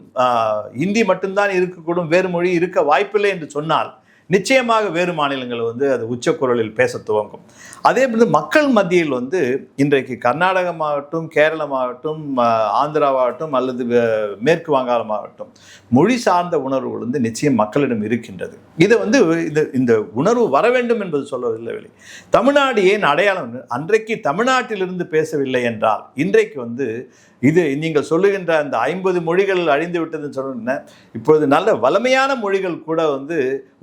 ஹிந்தி மட்டும்தான் இருக்கக்கூடும், வேறு மொழி இருக்க வாய்ப்பில்லை என்று சொன்னால் நிச்சயமாக வேறு மாநிலங்கள் வந்து அது உச்சக்குரலில் பேச துவங்கும். அதே போல மக்கள் மத்தியில் வந்து இன்றைக்கு கர்நாடகமாகட்டும், கேரளமாகட்டும், ஆந்திராவாகட்டும், அல்லது மேற்கு வங்காளமாகட்டும், மொழி சார்ந்த உணர்வுகள் வந்து நிச்சயம் மக்களிடம் இருக்கின்றது. இதை வந்து இந்த உணர்வு வர வேண்டும் என்பது சொல்லவில்லை. தமிழ்நாடு ஏன் அடையாளம், அன்றைக்கு தமிழ்நாட்டிலிருந்து பேசவில்லை என்றால் இன்றைக்கு வந்து இது நீங்கள் சொல்லுகின்ற அந்த 50 மொழிகள் அழிந்து விட்டதுன்னு சொன்ன, இப்பொழுது நல்ல வலிமையான மொழிகள் கூட வந்து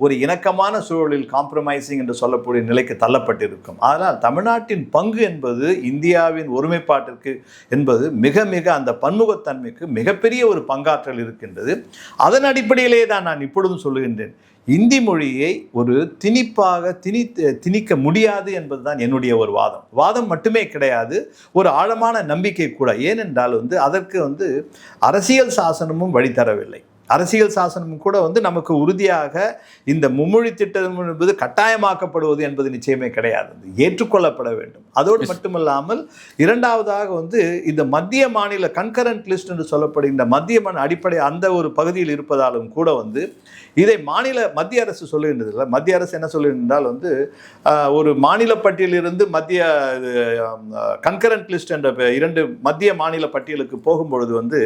ஒரு இணக்கமான சூழலில் காம்ப்ரமைசிங் என்று சொல்லக்கூடிய நிலைக்கு தள்ளப்பட்டிருக்கும். அதனால் தமிழ்நாட்டின் பங்கு என்பது இந்தியாவின் ஒருமைப்பாட்டிற்கு என்பது மிக மிக அந்த பன்முகத்தன்மைக்கு மிகப்பெரிய ஒரு பங்காற்றல் இருக்கின்றது. அதன் அடிப்படையிலே தான் நான் இப்பொழுதும் சொல்லுகின்றேன், இந்தி மொழியை ஒரு திணிக்க முடியாது என்பதுதான் என்னுடைய ஒரு வாதம் மட்டுமே கிடையாது, ஒரு ஆழமான நம்பிக்கை கூட. ஏனென்றால் வந்து அதற்கு வந்து அரசியல் சாசனமும் வழிதரவில்லை. அரசியல் சாசனமும் கூட வந்து நமக்கு உறுதியாக இந்த மும்மொழி திட்டம் என்பது கட்டாயமாக்கப்படுவது என்பது நிச்சயமே கிடையாது, ஏற்றுக்கொள்ளப்பட வேண்டும். அதோடு மட்டுமல்லாமல் இரண்டாவதாக வந்து இந்த மத்திய மாநில கன்கரண்ட் லிஸ்ட் என்று சொல்லப்படுகின்ற மத்திய அடிப்படை அந்த ஒரு பகுதியில் இருப்பதாலும் கூட வந்து இதை மத்திய அரசு சொல்லுகின்றது இல்லை. மத்திய அரசு என்ன சொல்லுகின்றால் வந்து ஒரு மாநில பட்டியலிருந்து மத்திய கன்கரண்ட் லிஸ்ட் என்ற 2 மத்திய மாநில பட்டியலுக்கு போகும்பொழுது வந்து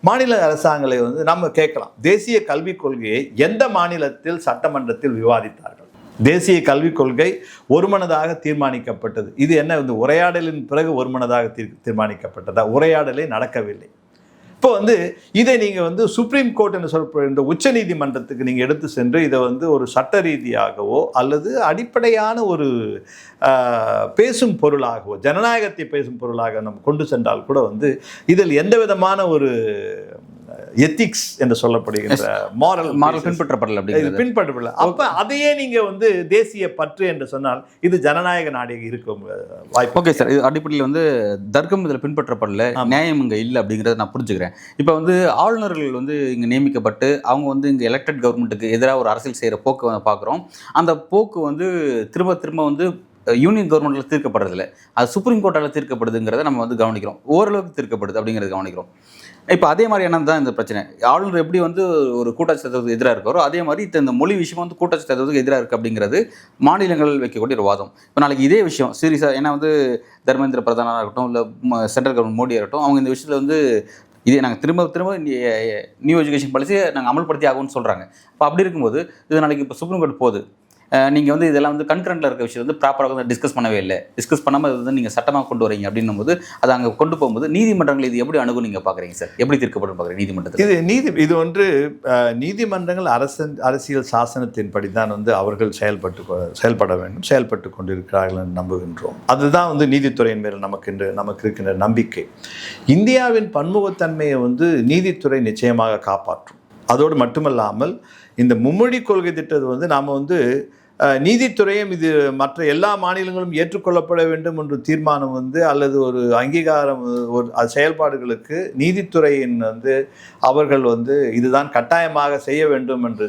மாநில அரசாங்கங்களை வந்து நம்ம கேட்கலாம், தேசிய கல்விக் கொள்கையை எந்த மாநிலத்தில் சட்டமன்றத்தில் விவாதித்தார்கள்? தேசிய கல்விக் கொள்கை ஒருமனதாக தீர்மானிக்கப்பட்டது. இது என்ன வந்து உரையாடலின் பிறகு ஒருமனதாக தீர்மானிக்கப்பட்டதா? உரையாடலே நடக்கவில்லை. இப்போ வந்து இதை நீங்கள் வந்து சுப்ரீம் கோர்ட் என்று சொல்லப்படுகின்ற உச்ச நீதிமன்றத்துக்கு நீங்கள் எடுத்து சென்று இதை வந்து ஒரு சட்ட ரீதியாகவோ அல்லது அடிப்படையான ஒரு பேசும் பொருளாகவோ, ஜனநாயகத்தை பேசும் பொருளாக நம்ம கொண்டு சென்றால் கூட வந்து இதில் எந்த விதமான ஒரு எத்திக்ஸ் என்று சொல்லப்படுகின்ற மாரல் பின்பற்றப்படல. அப்ப அதையே நீங்க வந்து தேசிய பற்று என்று சொன்னால் இது ஜனநாயக நாடாக இருக்கும் வாய்ப்பு. ஓகே சார், இது அடிப்படையில் வந்து தர்க்கம் இதில் பின்பற்றப்படல, நியாயம் இங்கே இல்லை அப்படிங்கிறத நான் புரிஞ்சுக்கிறேன். இப்போ வந்து ஆளுநர்கள் வந்து இங்கே நியமிக்கப்பட்டு அவங்க வந்து இங்கே எலெக்டட் கவர்மெண்ட்டுக்கு எதிராக ஒரு அரசியல் செய்கிற போக்கு பார்க்குறோம். அந்த போக்கு வந்து திரும்ப வந்து யூனியன் கவர்மெண்ட்டில் தீர்க்கப்படுறதில்ல, அது சுப்ரீம் கோர்ட்டால் தீர்க்கப்படுதுங்கிறத நம்ம வந்து கவனிக்கிறோம், ஓரளவுக்கு தீர்க்கப்படுது அப்படிங்கிறத கவனிக்கிறோம். இப்போ அதே மாதிரியான தான் இந்த பிரச்சனை. ஆளுநர் எப்படி வந்து ஒரு கூட்டாட்சி தத்துவத்துக்கு எதிராக இருக்காரோ அதே மாதிரி இந்த மொழி விஷயம் வந்து கூட்டாட்சி தத்துவத்துக்கு எதிராக இருக்குது அப்படிங்கிறது மாநிலங்கள் வைக்கக்கூடிய ஒரு வாதம். இப்போ நாளைக்கு இதே விஷயம் சீரியஸாக, ஏன்னா வந்து தர்மேந்திர பிரதானாக இருக்கட்டும், இல்லை சென்ட்ரல் கவர்மெண்ட் மோடியாக இருக்கட்டும், அவங்க இந்த விஷயத்தில் வந்து இதே நாங்கள் திரும்ப நியூ எஜுகேஷன் பாலிசியை நாங்கள் அமல்படுத்தி ஆகும்னு சொல்கிறாங்க. இப்போ அப்படி இருக்கும்போது இது நாளைக்கு இப்போ சுப்ரீம் கோர்ட் போகுது, நீங்கள் வந்து இதெல்லாம் வந்து கன்கரண்ட்டில் இருக்க விஷயம் வந்து ப்ராப்பராக வந்து டிஸ்கஸ் பண்ணவே இல்லை, டிஸ்கஸ் பண்ணாமல் வந்து நீங்கள் சட்டமாக கொண்டு வரீங்க அப்படின்னும் போது அதை அங்கே கொண்டு போகும்போது நீதிமன்றங்கள் இது எப்படி அணுகும் நீங்கள் பார்க்குறீங்க சார்? எப்படி தீர்க்கப்படும் பார்க்குறீங்க நீதிமன்றத்தில்? இது ஒன்று நீதிமன்றங்கள் அரசியல் சாசனத்தின்படி தான் வந்து அவர்கள் செயல்பட வேண்டும், செயல்பட்டு கொண்டிருக்கிறார்கள் என்று நம்புகின்றோம். அதுதான் வந்து நீதித்துறையின் மேல் நமக்கு இருக்கின்ற நம்பிக்கை. இந்தியாவின் பன்முகத்தன்மையை வந்து நீதித்துறை நிச்சயமாக காப்பாற்றும். அதோடு மட்டுமல்லாமல் இந்த மும்மொழி கொள்கை திட்டத்தை வந்து நாம் வந்து நீதித்துறையும் இது மற்ற எல்லா மாநிலங்களும் ஏற்றுக்கொள்ளப்பட வேண்டும் என்ற தீர்மானம் வந்து அல்லது ஒரு அங்கீகாரம் ஒரு செயல்பாடுகளுக்கு நீதித்துறையின் வந்து அவர்கள் வந்து இதுதான் கட்டாயமாக செய்ய வேண்டும் என்று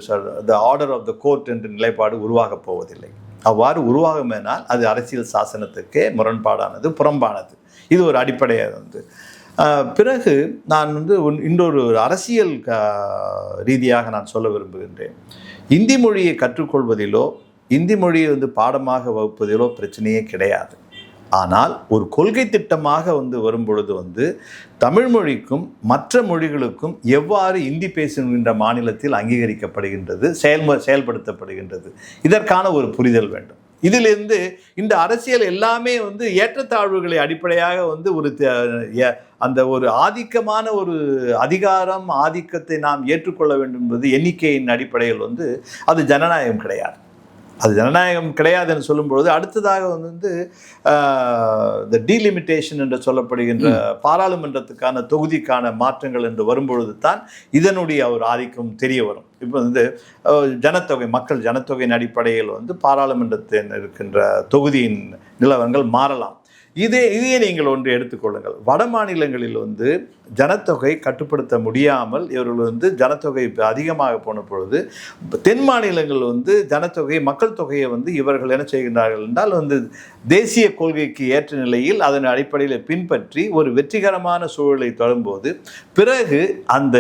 the order of the court என்ற நிலைப்பாடு உருவாகப் போவதில்லை. அவ்வாறு உருவாகுமேனால் அது அரசியல் சாசனத்துக்கே முரண்பாடானது, புறம்பானது. இது ஒரு அடிப்படையாக வந்து பிறகு நான் வந்து இன்னொரு அரசியல் ரீதியாக நான் சொல்ல விரும்புகின்றேன். இந்தி மொழியை கற்றுக்கொள்வதிலோ இந்தி மொழியை வந்து பாடமாக வகுப்பதிலோ பிரச்சனையே கிடையாது. ஆனால் ஒரு கொள்கை திட்டமாக வந்து வரும்பொழுது வந்து தமிழ் மொழிக்கும் மற்ற மொழிகளுக்கும் எவ்வாறு இந்தி பேசுகின்ற மாநிலத்தில் அங்கீகரிக்கப்படுகின்றது, செயல்படுத்தப்படுகின்றது, இதற்கான ஒரு புரிதல் வேண்டும். இதிலிருந்து இந்த அரசியல் எல்லாமே வந்து ஏற்றத்தாழ்வுகளை அடிப்படையாக வந்து அந்த ஒரு ஆதிக்கமான ஒரு அதிகாரம் ஆதிக்கத்தை நாம் ஏற்றுக்கொள்ள வேண்டும் என்பது எண்ணிக்கையின் அடிப்படையில் வந்து அது ஜனநாயகம் கிடையாது. அது ஜனநாயகம் கிடையாது என்று சொல்லும்பொழுது அடுத்ததாக வந்து இந்த டீலிமிட்டேஷன் என்று சொல்லப்படுகின்ற பாராளுமன்றத்துக்கான தொகுதிக்கான மாற்றங்கள் என்று வரும்பொழுது தான் இதனுடைய ஒரு ஆதிக்கம் தெரிய வரும். இப்போ வந்து ஜனத்தொகை, மக்கள் ஜனத்தொகையின் அடிப்படையில் வந்து பாராளுமன்றத்தில் இருக்கின்ற தொகுதியின் நிலவரங்கள் மாறலாம். இதையே நீங்கள் ஒன்று எடுத்துக்கொள்ளுங்கள். வட மாநிலங்களில் வந்து ஜனத்தொகை கட்டுப்படுத்த முடியாமல் இவர்கள் வந்து ஜனத்தொகை அதிகமாக போன பொழுது தென் மாநிலங்கள் வந்து ஜனத்தொகை மக்கள் தொகையை வந்து இவர்கள் என்ன செய்கின்றார்கள் என்றால் வந்து தேசிய கொள்கைக்கு ஏற்ற நிலையில் அதன் அடிப்படையில் பின்பற்றி ஒரு வெற்றிகரமான சூழலை தொடரும்போது பிறகு அந்த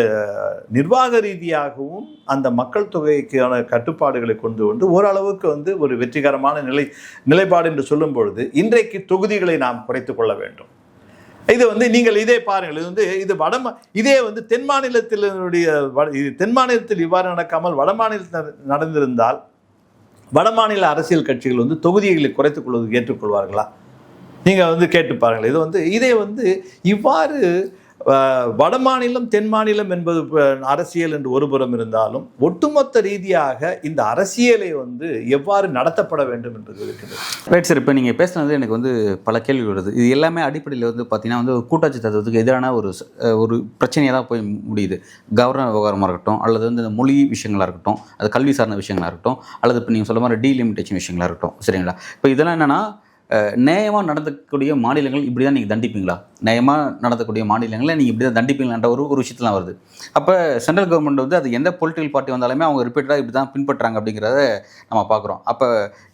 நிர்வாக ரீதியாகவும் அந்த மக்கள் தொகைக்கான கட்டுப்பாடுகளை கொண்டு வந்து ஓரளவுக்கு வந்து ஒரு வெற்றிகரமான நிலைப்பாடு என்று சொல்லும் பொழுது இன்றைக்கு தொகுதிகளை நாம் குறைத்துக் கொள்ள வேண்டும். இது வந்து நீங்கள் இதே பாருங்கள், இது வந்து இதே வந்து தென் மாநிலத்தில் இவ்வாறு நடக்காமல் வட மாநிலத்தில் நடந்திருந்தால் வட மாநில அரசியல் கட்சிகள் வந்து தொகுதிகளை குறைத்துக் கொள்வதற்கு ஏற்றுக்கொள்வார்களா? நீங்கள் வந்து கேட்டு பாருங்கள். இது வந்து இதே வந்து இவ்வாறு வட மாநிலம் தென் மாநிலம் என்பது அரசியல் என்று ஒருபுறம் இருந்தாலும் ஒட்டுமொத்த ரீதியாக இந்த அரசியலை வந்து எவ்வாறு நடத்தப்பட வேண்டும் என்பது இருக்கிறது. ரைட் சார், இப்போ நீங்கள் பேசுனது எனக்கு வந்து பல கேள்வி வருது. இது எல்லாமே அடிப்படையில் வந்து பார்த்தீங்கன்னா வந்து கூட்டாட்சி தத்துவத்துக்கு எதிரான ஒரு பிரச்சனையாக தான் போய் முடியுது. கவர்னர் விவகாரமாக இருக்கட்டும், அல்லது வந்து இந்த மொழி விஷயங்களாக இருக்கட்டும், அது கல்வி சார்ந்த விஷயங்களாக இருக்கட்டும், அல்லது இப்போ நீங்கள் சொல்ல மாதிரி டீலிமிட்டேஷன் விஷயங்களாக இருக்கட்டும், சரிங்களா? இப்போ இதெல்லாம் என்னென்னா நியாயமாக நடந்தக்கூடிய மாநிலங்கள் இப்படி தான் நீங்கள் தண்டிப்பீங்களா? நியாயமாக நடந்தக்கூடிய மாநிலங்களை நீங்கள் இப்படி தான் தண்டிப்பீங்களான்ற ஒரு விஷயத்துலாம் வருது. அப்போ சென்ட்ரல் கவர்மெண்ட் வந்து அது எந்த பொலிட்டிக்கல் பார்ட்டி வந்தாலுமே அவங்க ரிப்பீட்டடாக இப்படி தான் பின்பற்றுறாங்க அப்படிங்கிறத நம்ம பார்க்குறோம். அப்போ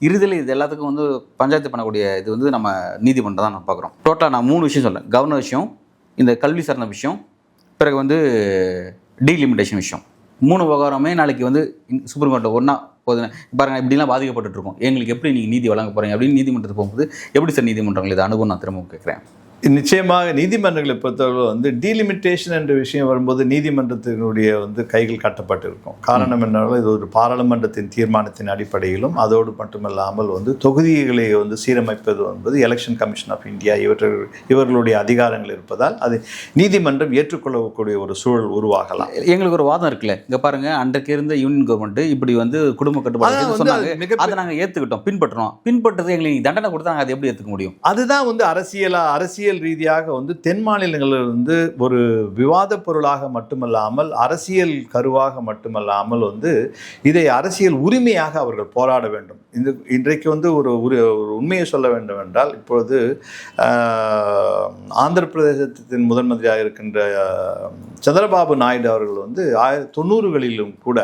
இறுதியில் இது எல்லாத்துக்கும் வந்து பஞ்சாயத்து பண்ணக்கூடிய இது வந்து நம்ம நீதிமன்றம் தான் நம்ம பார்க்குறோம். டோட்டலாக நான் 3 விஷயம் சொல்கிறேன். கவர்னர் விஷயம், இந்த கல்வி சார்ந்த விஷயம், பிறகு வந்து டீலிமிட்டேஷன் விஷயம். 3 விவகாரமே நாளைக்கு வந்து சுப்ரீம் கோர்ட்டில் ஒன்றா போதுங்க பாருங்கள், இப்படிலாம் பாதிக்கப்பட்டுருக்கோம், எங்களுக்கு எப்படி நீங்கள் நீதி வழங்க போகிறீங்க அப்படின்னு நீதிமன்றத்துக்கு போகும்போது எப்படி சார் நீதிமன்றங்கள் இதை அனுபவம் நான் திரும்ப கேட்குறேன். நிச்சயமாக நீதிமன்றங்களை பொறுத்தவரை வந்து டீலிமிட்டேஷன் என்ற விஷயம் வரும்போது நீதிமன்றத்தினுடைய வந்து கைகள் கட்டப்பட்டிருக்கும். காரணம் என்றால் இது ஒரு பாராளுமன்றத்தின் தீர்மானத்தின் அடிப்படையிலும் அதோடு மட்டுமல்லாமல் வந்து தொகுதிகளை வந்து சீரமைப்பது என்பது எலெக்ஷன் கமிஷன் ஆஃப் இந்தியா இவர்களுடைய அதிகாரங்கள் இருப்பதால் அது நீதிமன்றம் ஏற்றுக்கொள்ளக்கூடிய ஒரு சூழல் உருவாகலாம். எங்களுக்கு ஒரு வாதம் இருக்குல்ல, இங்கே பாருங்க, அன்றைக்கு இருந்த யூனியன் கவர்மெண்ட் இப்படி வந்து குடும்ப கட்டுப்பாடு சொன்னாங்க, அதை நாங்கள் ஏற்றுக்கிட்டோம், பின்பற்றுறது எங்களுக்கு தண்டனை கொடுத்தா நாங்கள் அதை எப்படி ஏற்றுக்க முடியும்? அதுதான் வந்து அரசியல் ரீதியாக வந்து தென் மாநிலங்களில் வந்து ஒரு விவாத பொருளாக மட்டுமல்லாமல் அரசியல் கருவாக மட்டுமல்லாமல் வந்து இதை அரசியல் உரிமையாக அவர்கள் போராட வேண்டும். இன்றைக்கு வந்து ஒரு உண்மையை சொல்ல வேண்டும் என்றால் இப்பொழுது ஆந்திர பிரதேசத்தின் முதன் மந்திரியாக இருக்கின்ற சந்திரபாபு நாயுடு அவர்கள் வந்து 1990களிலும் கூட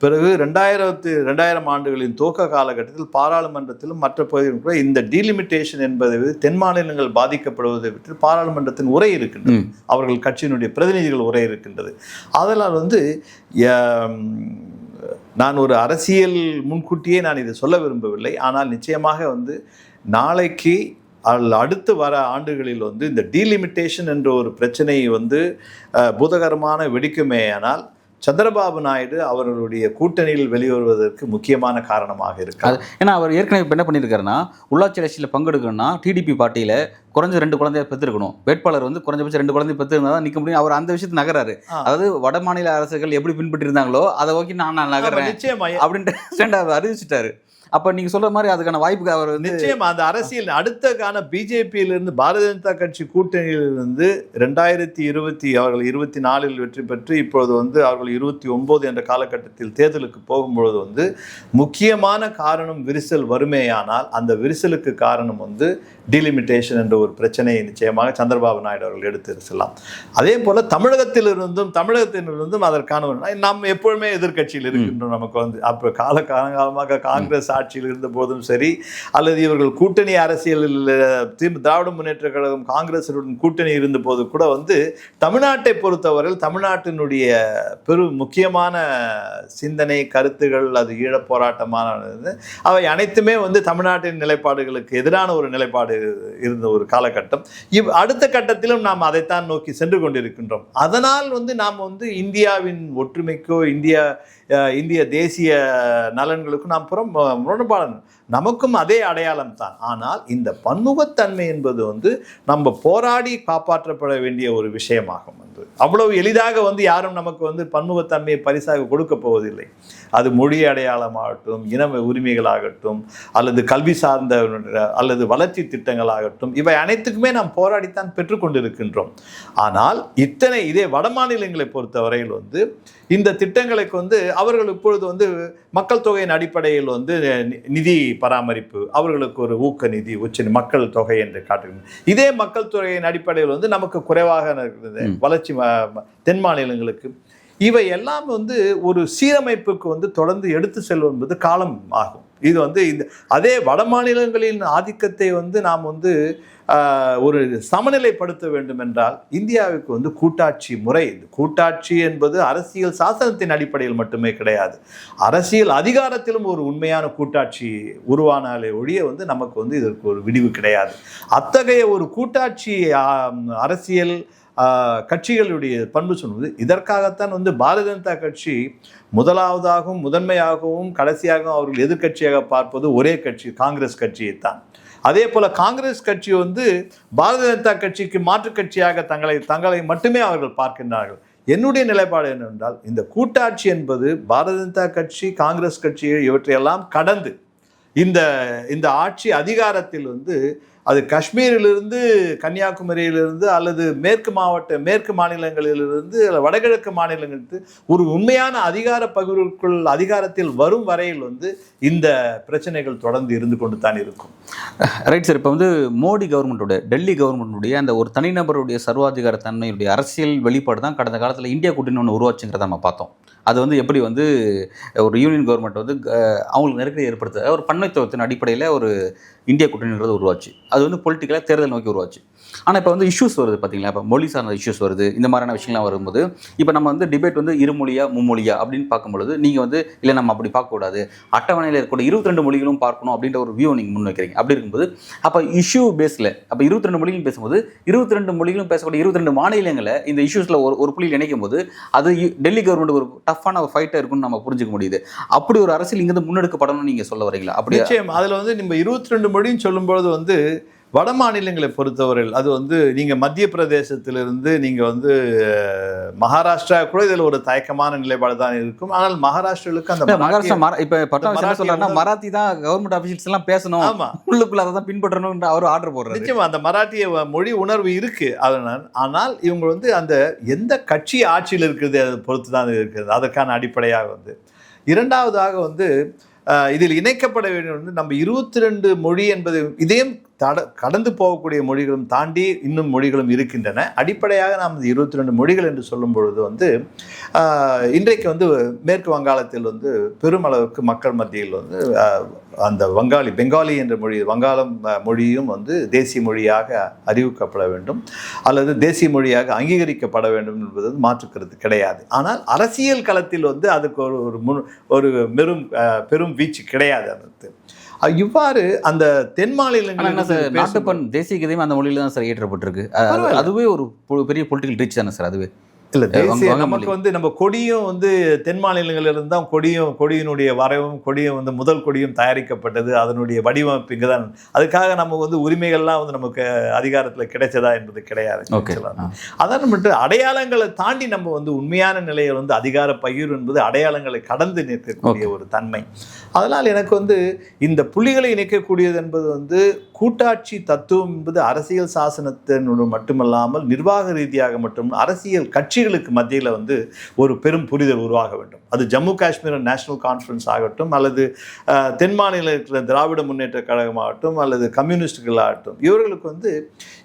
பிறகு 2000 ஆண்டுகளின் துவக்க காலகட்டத்தில் பாராளுமன்றத்திலும் மற்ற பகுதிகளிலும் கூட இந்த டீலிமிட்டேஷன் என்பது தென் மாநிலங்கள் பாதிக்கப்படுவதை விட்டு பாராளுமன்றத்தின் உரை இருக்கின்றது, அவர்கள் கட்சியினுடைய பிரதிநிதிகள் உரை இருக்கின்றது. அதனால் வந்து நான் ஒரு அரசியல் முன்கூட்டியே நான் இதை சொல்ல விரும்பவில்லை. ஆனால் நிச்சயமாக வந்து நாளைக்கு அடுத்து வர ஆண்டுகளில் வந்து இந்த டீலிமிட்டேஷன் என்ற ஒரு பிரச்சனை வந்து பூதகரமான வெடிக்குமேயானால் சந்திரபாபு நாயுடு அவர்களுடைய கூட்டணியில் வெளிவருவதற்கு முக்கியமான காரணமாக இருக்காது. ஏன்னா அவர் ஏற்கனவே என்ன பண்ணியிருக்காருன்னா, உள்ளாட்சி அரசியல் பங்கெடுக்கணும்னா டிடிபி பார்ட்டியில் குறைஞ்ச 2 குழந்தைய பெற்றிருக்கணும், வேட்பாளர் வந்து குறைஞ்சபட்சம் 2 குழந்தை பெற்றிருந்தா தான் நிற்க முடியும். அவர் அந்த விஷயத்தை நகராரு. அதாவது வட மாநில அரசுகள் எப்படி பின்பற்றி இருந்தாங்களோ அதை ஓகே நான் நகர்றேன் நிச்சயமா அப்படின்ட்டு அறிவிச்சிட்டாரு. அப்ப நீங்க சொல்ற மாதிரி அதுக்கான வாய்ப்புக்கு அவர் வந்து நிச்சயம் அந்த அரசியல் அடுத்தக்கான பிஜேபியிலிருந்து பாரதிய ஜனதா கட்சி கூட்டணியிலிருந்து 2020 அவர்கள் 24 வெற்றி பெற்று இப்பொழுது வந்து அவர்கள் 29 என்ற காலகட்டத்தில் தேர்தலுக்கு போகும்பொழுது வந்து முக்கியமான காரணம் விரிசல் வறுமையானால் அந்த விரிசலுக்கு காரணம் வந்து டீலிமிட்டேஷன் என்ற ஒரு பிரச்சனையை நிச்சயமாக சந்திரபாபு நாயுடு அவர்கள் எடுத்திருக்கலாம். அதே போல தமிழகத்திலிருந்தும் அதற்கான நாம் எப்பொழுதுமே எதிர்க்கட்சியில் இருக்கின்றோம். நமக்கு வந்து அப்போ காலகாலமாக காங்கிரஸ் ஆட்சியில் இருந்த போதும் சரி, அல்லது இவர்கள் கூட்டணி அரசியலில் திராவிட முன்னேற்ற கழகம் காங்கிரசுடன் கூட்டணி இருந்த போது கூட வந்து தமிழ்நாட்டை பொறுத்தவரையில் தமிழ்நாட்டினுடைய முக்கியமான சிந்தனை கருத்துகள் அது ஈழப் போராட்டமானது அவை அனைத்துமே வந்து தமிழ்நாட்டின் நிலைப்பாடுகளுக்கு எதிரான ஒரு நிலைப்பாடு இருந்த ஒரு காலகட்டம். அடுத்த கட்டத்திலும் நாம் அதைத்தான் நோக்கி சென்று கொண்டிருக்கின்றோம். அதனால் வந்து நாம் வந்து இந்தியாவின் ஒற்றுமைக்கோ இந்திய தேசிய நலன்களுக்கும் நாம் முரண்பாடு நமக்கும் அதே அடையாளம் தான். ஆனால் இந்த பன்முகத்தன்மை என்பது வந்து நம்ம போராடி காப்பாற்றப்பட வேண்டிய ஒரு விஷயமாகும். வந்து அவ்வளவு எளிதாக வந்து யாரும் நமக்கு வந்து பன்முகத்தன்மையை பரிசாக கொடுக்க போவதில்லை. அது மொழி அடையாளமாகட்டும், இன உரிமைகளாகட்டும், அல்லது கல்வி சார்ந்த அல்லது வளர்ச்சி திட்டங்களாகட்டும், இவை அனைத்துக்குமே நாம் போராடித்தான் பெற்றுக்கொண்டிருக்கின்றோம். ஆனால் இதே வட மாநிலங்களை பொறுத்தவரையில் வந்து இந்த திட்டங்களுக்கு வந்து அவர்கள் இப்பொழுது வந்து மக்கள் தொகையின் அடிப்படையில் வந்து நிதி பராமரிப்பு, அவர்களுக்கு ஒரு ஊக்க நிதி மக்கள் தொகை என்று காட்டுகிறது. இதே மக்கள் தொகையின் அடிப்படையில் வந்து நமக்கு குறைவாக இருக்கிறது வளர்ச்சி தென் மாநிலங்களுக்கு. இவை எல்லாம் வந்து ஒரு சீரமைப்புக்கு வந்து தொடர்ந்து எடுத்து செல்வது என்பது காலம் ஆகும். இது வந்து அதே வட மாநிலங்களின் ஆதிக்கத்தை வந்து நாம் வந்து ஒரு சமநிலைப்படுத்த வேண்டும் என்றால் இந்தியாவுக்கு வந்து கூட்டாட்சி முறை, கூட்டாட்சி என்பது அரசியல் சாசனத்தின் அடிப்படையில் மட்டுமே கிடையாது, அரசியல் அதிகாரத்திலும் ஒரு உண்மையான கூட்டாட்சி உருவானாலே ஒழிய வந்து நமக்கு வந்து இதற்கு ஒரு விடிவு கிடையாது. அத்தகைய ஒரு கூட்டாட்சி அரசியல் கட்சிகளுடைய பண்பு சொல்வது இதற்காகத்தான் வந்து பாரதிய ஜனதா கட்சி முதலாவதாகவும் முதன்மையாகவும் கடைசியாகவும் அவர்கள் எதிர்கட்சியாக பார்ப்பது ஒரே கட்சி, காங்கிரஸ் கட்சியைத்தான். அதே போல காங்கிரஸ் கட்சி வந்து பாரதிய ஜனதா கட்சிக்கு மாற்று கட்சியாக தங்களை மட்டுமே அவர்கள் பார்க்கின்றார்கள். என்னுடைய நிலைப்பாடு என்னவென்றால் இந்த கூட்டாட்சி என்பது பாரதிய ஜனதா கட்சி காங்கிரஸ் கட்சி இவற்றையெல்லாம் கடந்து இந்த ஆட்சி அதிகாரத்தில் வந்து அது காஷ்மீரிலிருந்து கன்னியாகுமரியிலிருந்து அல்லது மேற்கு மாநிலங்களிலிருந்து வடகிழக்கு மாநிலங்களுக்கு ஒரு உண்மையான அதிகார பகிர்வுக்குள் அதிகாரத்தில் வரும் வரையில் வந்து இந்த பிரச்சனைகள் தொடர்ந்து இருந்து கொண்டு தான் இருக்கும். Right sir. இப்போ வந்து மோடி கவர்மெண்ட்டோட டெல்லி கவர்மெண்ட்டுடைய அந்த ஒரு தனிநபருடைய சர்வாதிகார தன்மையுடைய அரசியல் வெளிப்பாடு தான் கடந்த காலத்தில் இந்தியா கூட்டணி ஒன்று உருவாச்சுங்கிறத நம்ம பார்த்தோம். அது வந்து எப்படி வந்து ஒரு யூனியன் கவர்மெண்ட் வந்து அவங்களுக்கு நெருக்கடி ஏற்படுத்த ஒரு பன்மைத்துவத்தின் அடிப்படையில் ஒரு இந்தியா கூட்டணிங்கிறது உருவாச்சு. அது வந்து பொலிட்டிக்கலாக தேர்தல் நோக்கி உருவாச்சு. ஆனால் இப்போ வந்து இஷ்யூஸ் வருது பார்த்தீங்களா, இப்போ மொழி சார்ந்த இஷ்யூஸ் வருது, இந்த மாதிரியான விஷயங்கள்லாம் வரும்போது இப்போ நம்ம வந்து டிபேட் வந்து இருமொழியா மும்மொழியா அப்படின்னு பார்க்கும்பொழுது நீங்கள் வந்து இல்லை நம்ம அப்படி பார்க்கக்கூடாது, அட்டவணையில் இருக்கக்கூடிய 22 மொழிகளும் பார்க்கணும் அப்படின்ற ஒரு வியூ நீங்கள் முன்வைக்கிறீங்க. அப்படி இருக்கும்போது அப்போ இஷ்யூ பேஸில் அப்போ 22 மொழிகளும் பேசும்போது 22 மொழிகளும் பேசக்கூடிய 22 மாநிலங்களை இந்த இஷ்யூஸில் ஒரு புள்ளியில் இணைக்கும் போது அது டெல்லி கவர்மெண்ட் ஒரு டஃப்பான ஒரு ஃபைட்டாக இருக்குன்னு நம்ம புரிஞ்சுக்க முடியுது. அப்படி ஒரு அரசியல் இங்கிருந்து முன்னெடுக்கப்படணும்னு நீங்கள் சொல்ல வரீங்களா? அப்படி நிச்சயம். அதில் வந்து நம்ம 22 மொழின்னு சொல்லும்பொழுது வந்து வட மாநிலங்களை பொறுத்தவரையில் அது வந்து நீங்கள் மத்திய பிரதேசத்திலிருந்து நீங்கள் வந்து மகாராஷ்டிரா கூட இதில் ஒரு தயக்கமான நிலைப்பாடு தான் இருக்கும். ஆனால் மகாராஷ்டிராவுக்கு அந்த மகாராஷ்டிரா இப்போ பட்டம் சொல்றாருன்னா மராத்தி தான் கவர்மெண்ட் ஆஃபீஷியல்ஸ் எல்லாம் பேசணும், ஆமாம், உள்ளுக்குள்ள அதை தான் பின்பற்றணும் அவர் ஆர்டர் போடுறாரு. நிச்சயமா அந்த மராட்டிய மொழி உணர்வு இருக்கு. ஆனால் இவங்க வந்து அந்த எந்த கட்சி ஆட்சியில் இருக்குது அதை பொறுத்து தான் இருக்குது. அதற்கான அடிப்படையாக வந்து இரண்டாவதாக வந்து இதில் இணைக்கப்பட வேண்டிய வந்து நம்ம 22 மொழி என்பது இதையும் கடந்து போகக்கூடிய மொழிகளும் தாண்டி இன்னும் மொழிகளும் இருக்கின்றன. அடிப்படையாக நாம் 22 மொழிகள் என்று சொல்லும் பொழுது வந்து இன்றைக்கு வந்து மேற்கு வங்காளத்தில் வந்து பெருமளவுக்கு மக்கள் மத்தியில் வந்து அந்த பெங்காலி என்ற வங்காளம் மொழியும் வந்து தேசிய மொழியாக அறிவிக்கப்பட வேண்டும் அல்லது தேசிய மொழியாக அங்கீகரிக்கப்பட வேண்டும் என்பது மாற்றுக்கிறது கிடையாது. ஆனால் அரசியல் களத்தில் வந்து அதுக்கு ஒரு பெரும் வீச்சு கிடையாது. அது இவ்வாறு அந்த தென் மாநிலங்கள் நாட்டுப்பண் தேசிய கீதம் அந்த மொழியில தான் சார் ஏற்றப்பட்டிருக்கு. அதுவே ஒரு பெரிய பொலிட்டிக்கல் ரீச் தானே சார். அதுவே இல்லை தேசிய நமக்கு வந்து நம்ம கொடியும் வந்து தென் மாநிலங்களிலிருந்து தான் கொடியினுடைய வரைவும் கொடியும் வந்து முதல் கொடியும் தயாரிக்கப்பட்டது. அதனுடைய வடிவமைப்பு இங்கே தான். அதுக்காக நம்ம வந்து உரிமைகள்லாம் வந்து நமக்கு அதிகாரத்தில் கிடைச்சதா என்பது கிடையாது. அதான் மட்டும் அடையாளங்களை தாண்டி நம்ம வந்து உண்மையான நிலையை வந்து அதிகார பகிர்வு என்பது அடையாளங்களை கடந்து நிற்கக்கூடிய ஒரு தன்மை. அதனால் எனக்கு வந்து இந்த புள்ளிகளை இணைக்கக்கூடியது என்பது வந்து கூட்டாட்சி தத்துவம் என்பது அரசியல் சாசனத்தினோடு மட்டுமல்லாமல் நிர்வாக ரீதியாக மட்டும் அரசியல் கட்சிகளுக்கு மத்தியில் வந்து ஒரு பெரும் புரிதல் உருவாக வேண்டும். அது ஜம்மு காஷ்மீர் நேஷனல் கான்ஃபரன்ஸ் ஆகட்டும், அல்லது தென் மாநில இருக்கிற திராவிட முன்னேற்ற கழகமாகட்டும், அல்லது கம்யூனிஸ்டுகள் ஆகட்டும், இவர்களுக்கு வந்து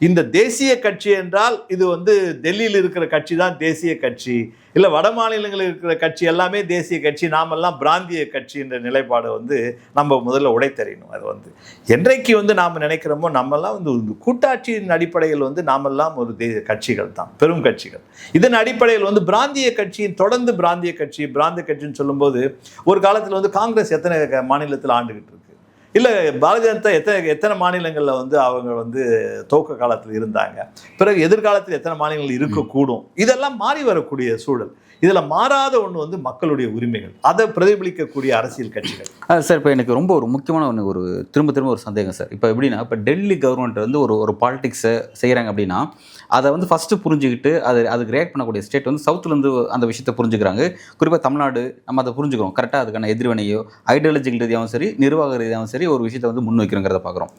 இந்த தேசிய கட்சி என்றால் இது வந்து டெல்லியில் இருக்கிற கட்சி தான் தேசிய கட்சி, இல்லை வட மாநிலங்களில் இருக்கிற கட்சி எல்லாமே தேசிய கட்சி, நாமெல்லாம் பிராந்திய கட்சி என்ற நிலைப்பாடை வந்து நம்ம முதல்ல உடைத்தறியணும். அது வந்து என்றைக்கு வந்து நாம் நினைக்கிறோமோ நம்மெல்லாம் வந்து கூட்டாட்சியின் அடிப்படையில் வந்து நாமெல்லாம் ஒரு கட்சிகள் தான், பெரும் கட்சிகள். இதன் அடிப்படையில் வந்து பிராந்திய கட்சியின் தொடர்ந்து பிராந்திய கட்சின்னு சொல்லும்போது ஒரு காலத்தில் வந்து காங்கிரஸ் எத்தனை மாநிலத்தில் ஆண்டுகிட்டு இருக்கு, இல்லை பாரதிய ஜனதா எத்தனை மாநிலங்களில் வந்து அவங்க வந்து துவக்க காலத்தில் இருந்தாங்க, பிறகு எதிர்காலத்தில் எத்தனை மாநிலங்கள் இருக்கக்கூடும், இதெல்லாம் மாறி வரக்கூடிய சூழல். இதில் மாறாத ஒன்று வந்து மக்களுடைய உரிமைகள், அதை பிரதிபலிக்கக்கூடிய அரசியல் கட்சிகள். சார் இப்போ எனக்கு ரொம்ப ஒரு முக்கியமான ஒரு திரும்ப ஒரு சந்தேகம் சார். இப்போ எப்படின்னா, இப்போ டெல்லி கவர்மெண்ட் வந்து ஒரு பாலிடிக்ஸை செய்கிறாங்க அப்படின்னா அதை வந்து ஃபஸ்ட்டு புரிஞ்சுக்கிட்டு அதுக்கு ரியாக்ட் பண்ணக்கூடிய ஸ்டேட் வந்து சவுத்துலேருந்து அந்த விஷயத்தை புரிஞ்சுக்கிறாங்க. குறிப்பாக தமிழ்நாடு நம்ம அதை புரிஞ்சுக்கிறோம், கரெக்டாக அதுக்கான எதிர்வினையோ ஐடியாலஜிக்கல் ரீதியாகவும் சரி நிர்வாக ரீதியாகவும் சரி ஒரு விஷயத்தை வந்து முன்வைக்கிறோங்கிறத பார்க்குறோம்.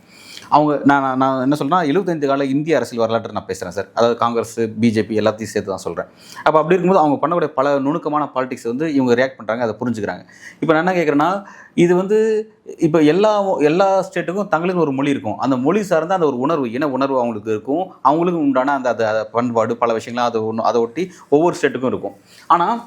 அவங்க நான் என்ன சொல்கிறேன்னா 75 கால இந்திய அரசியல் வரலாற்று நான் பேசுகிறேன் சார். அதாவது காங்கிரஸ் பிஜேபி எல்லாத்தையும் சேர்த்து தான் சொல்கிறேன். அப்போ அப்படி இருக்கும்போது அவங்க பண்ணக்கூடிய பல நுணுக்கமான பாலிடிக்ஸ் வந்து இவங்க ரியாக்ட் பண்ணுறாங்க, அதை புரிஞ்சுக்கிறாங்க. இப்போ நான் என்ன கேட்குறேன்னா, இது வந்து இப்போ எல்லா ஸ்டேட்டுக்கும் தங்களுக்கு ஒரு மொழி இருக்கும். அந்த மொழி சார்ந்த அந்த ஒரு உணர்வு, இன உணர்வு அவங்களுக்கு இருக்கும். அவங்களுக்கும் உண்டான அந்த பண்பாடு பல விஷயங்கள்லாம் அதை ஒட்டி ஒவ்வொரு ஸ்டேட்டுக்கும் இருக்கும். ஆனால்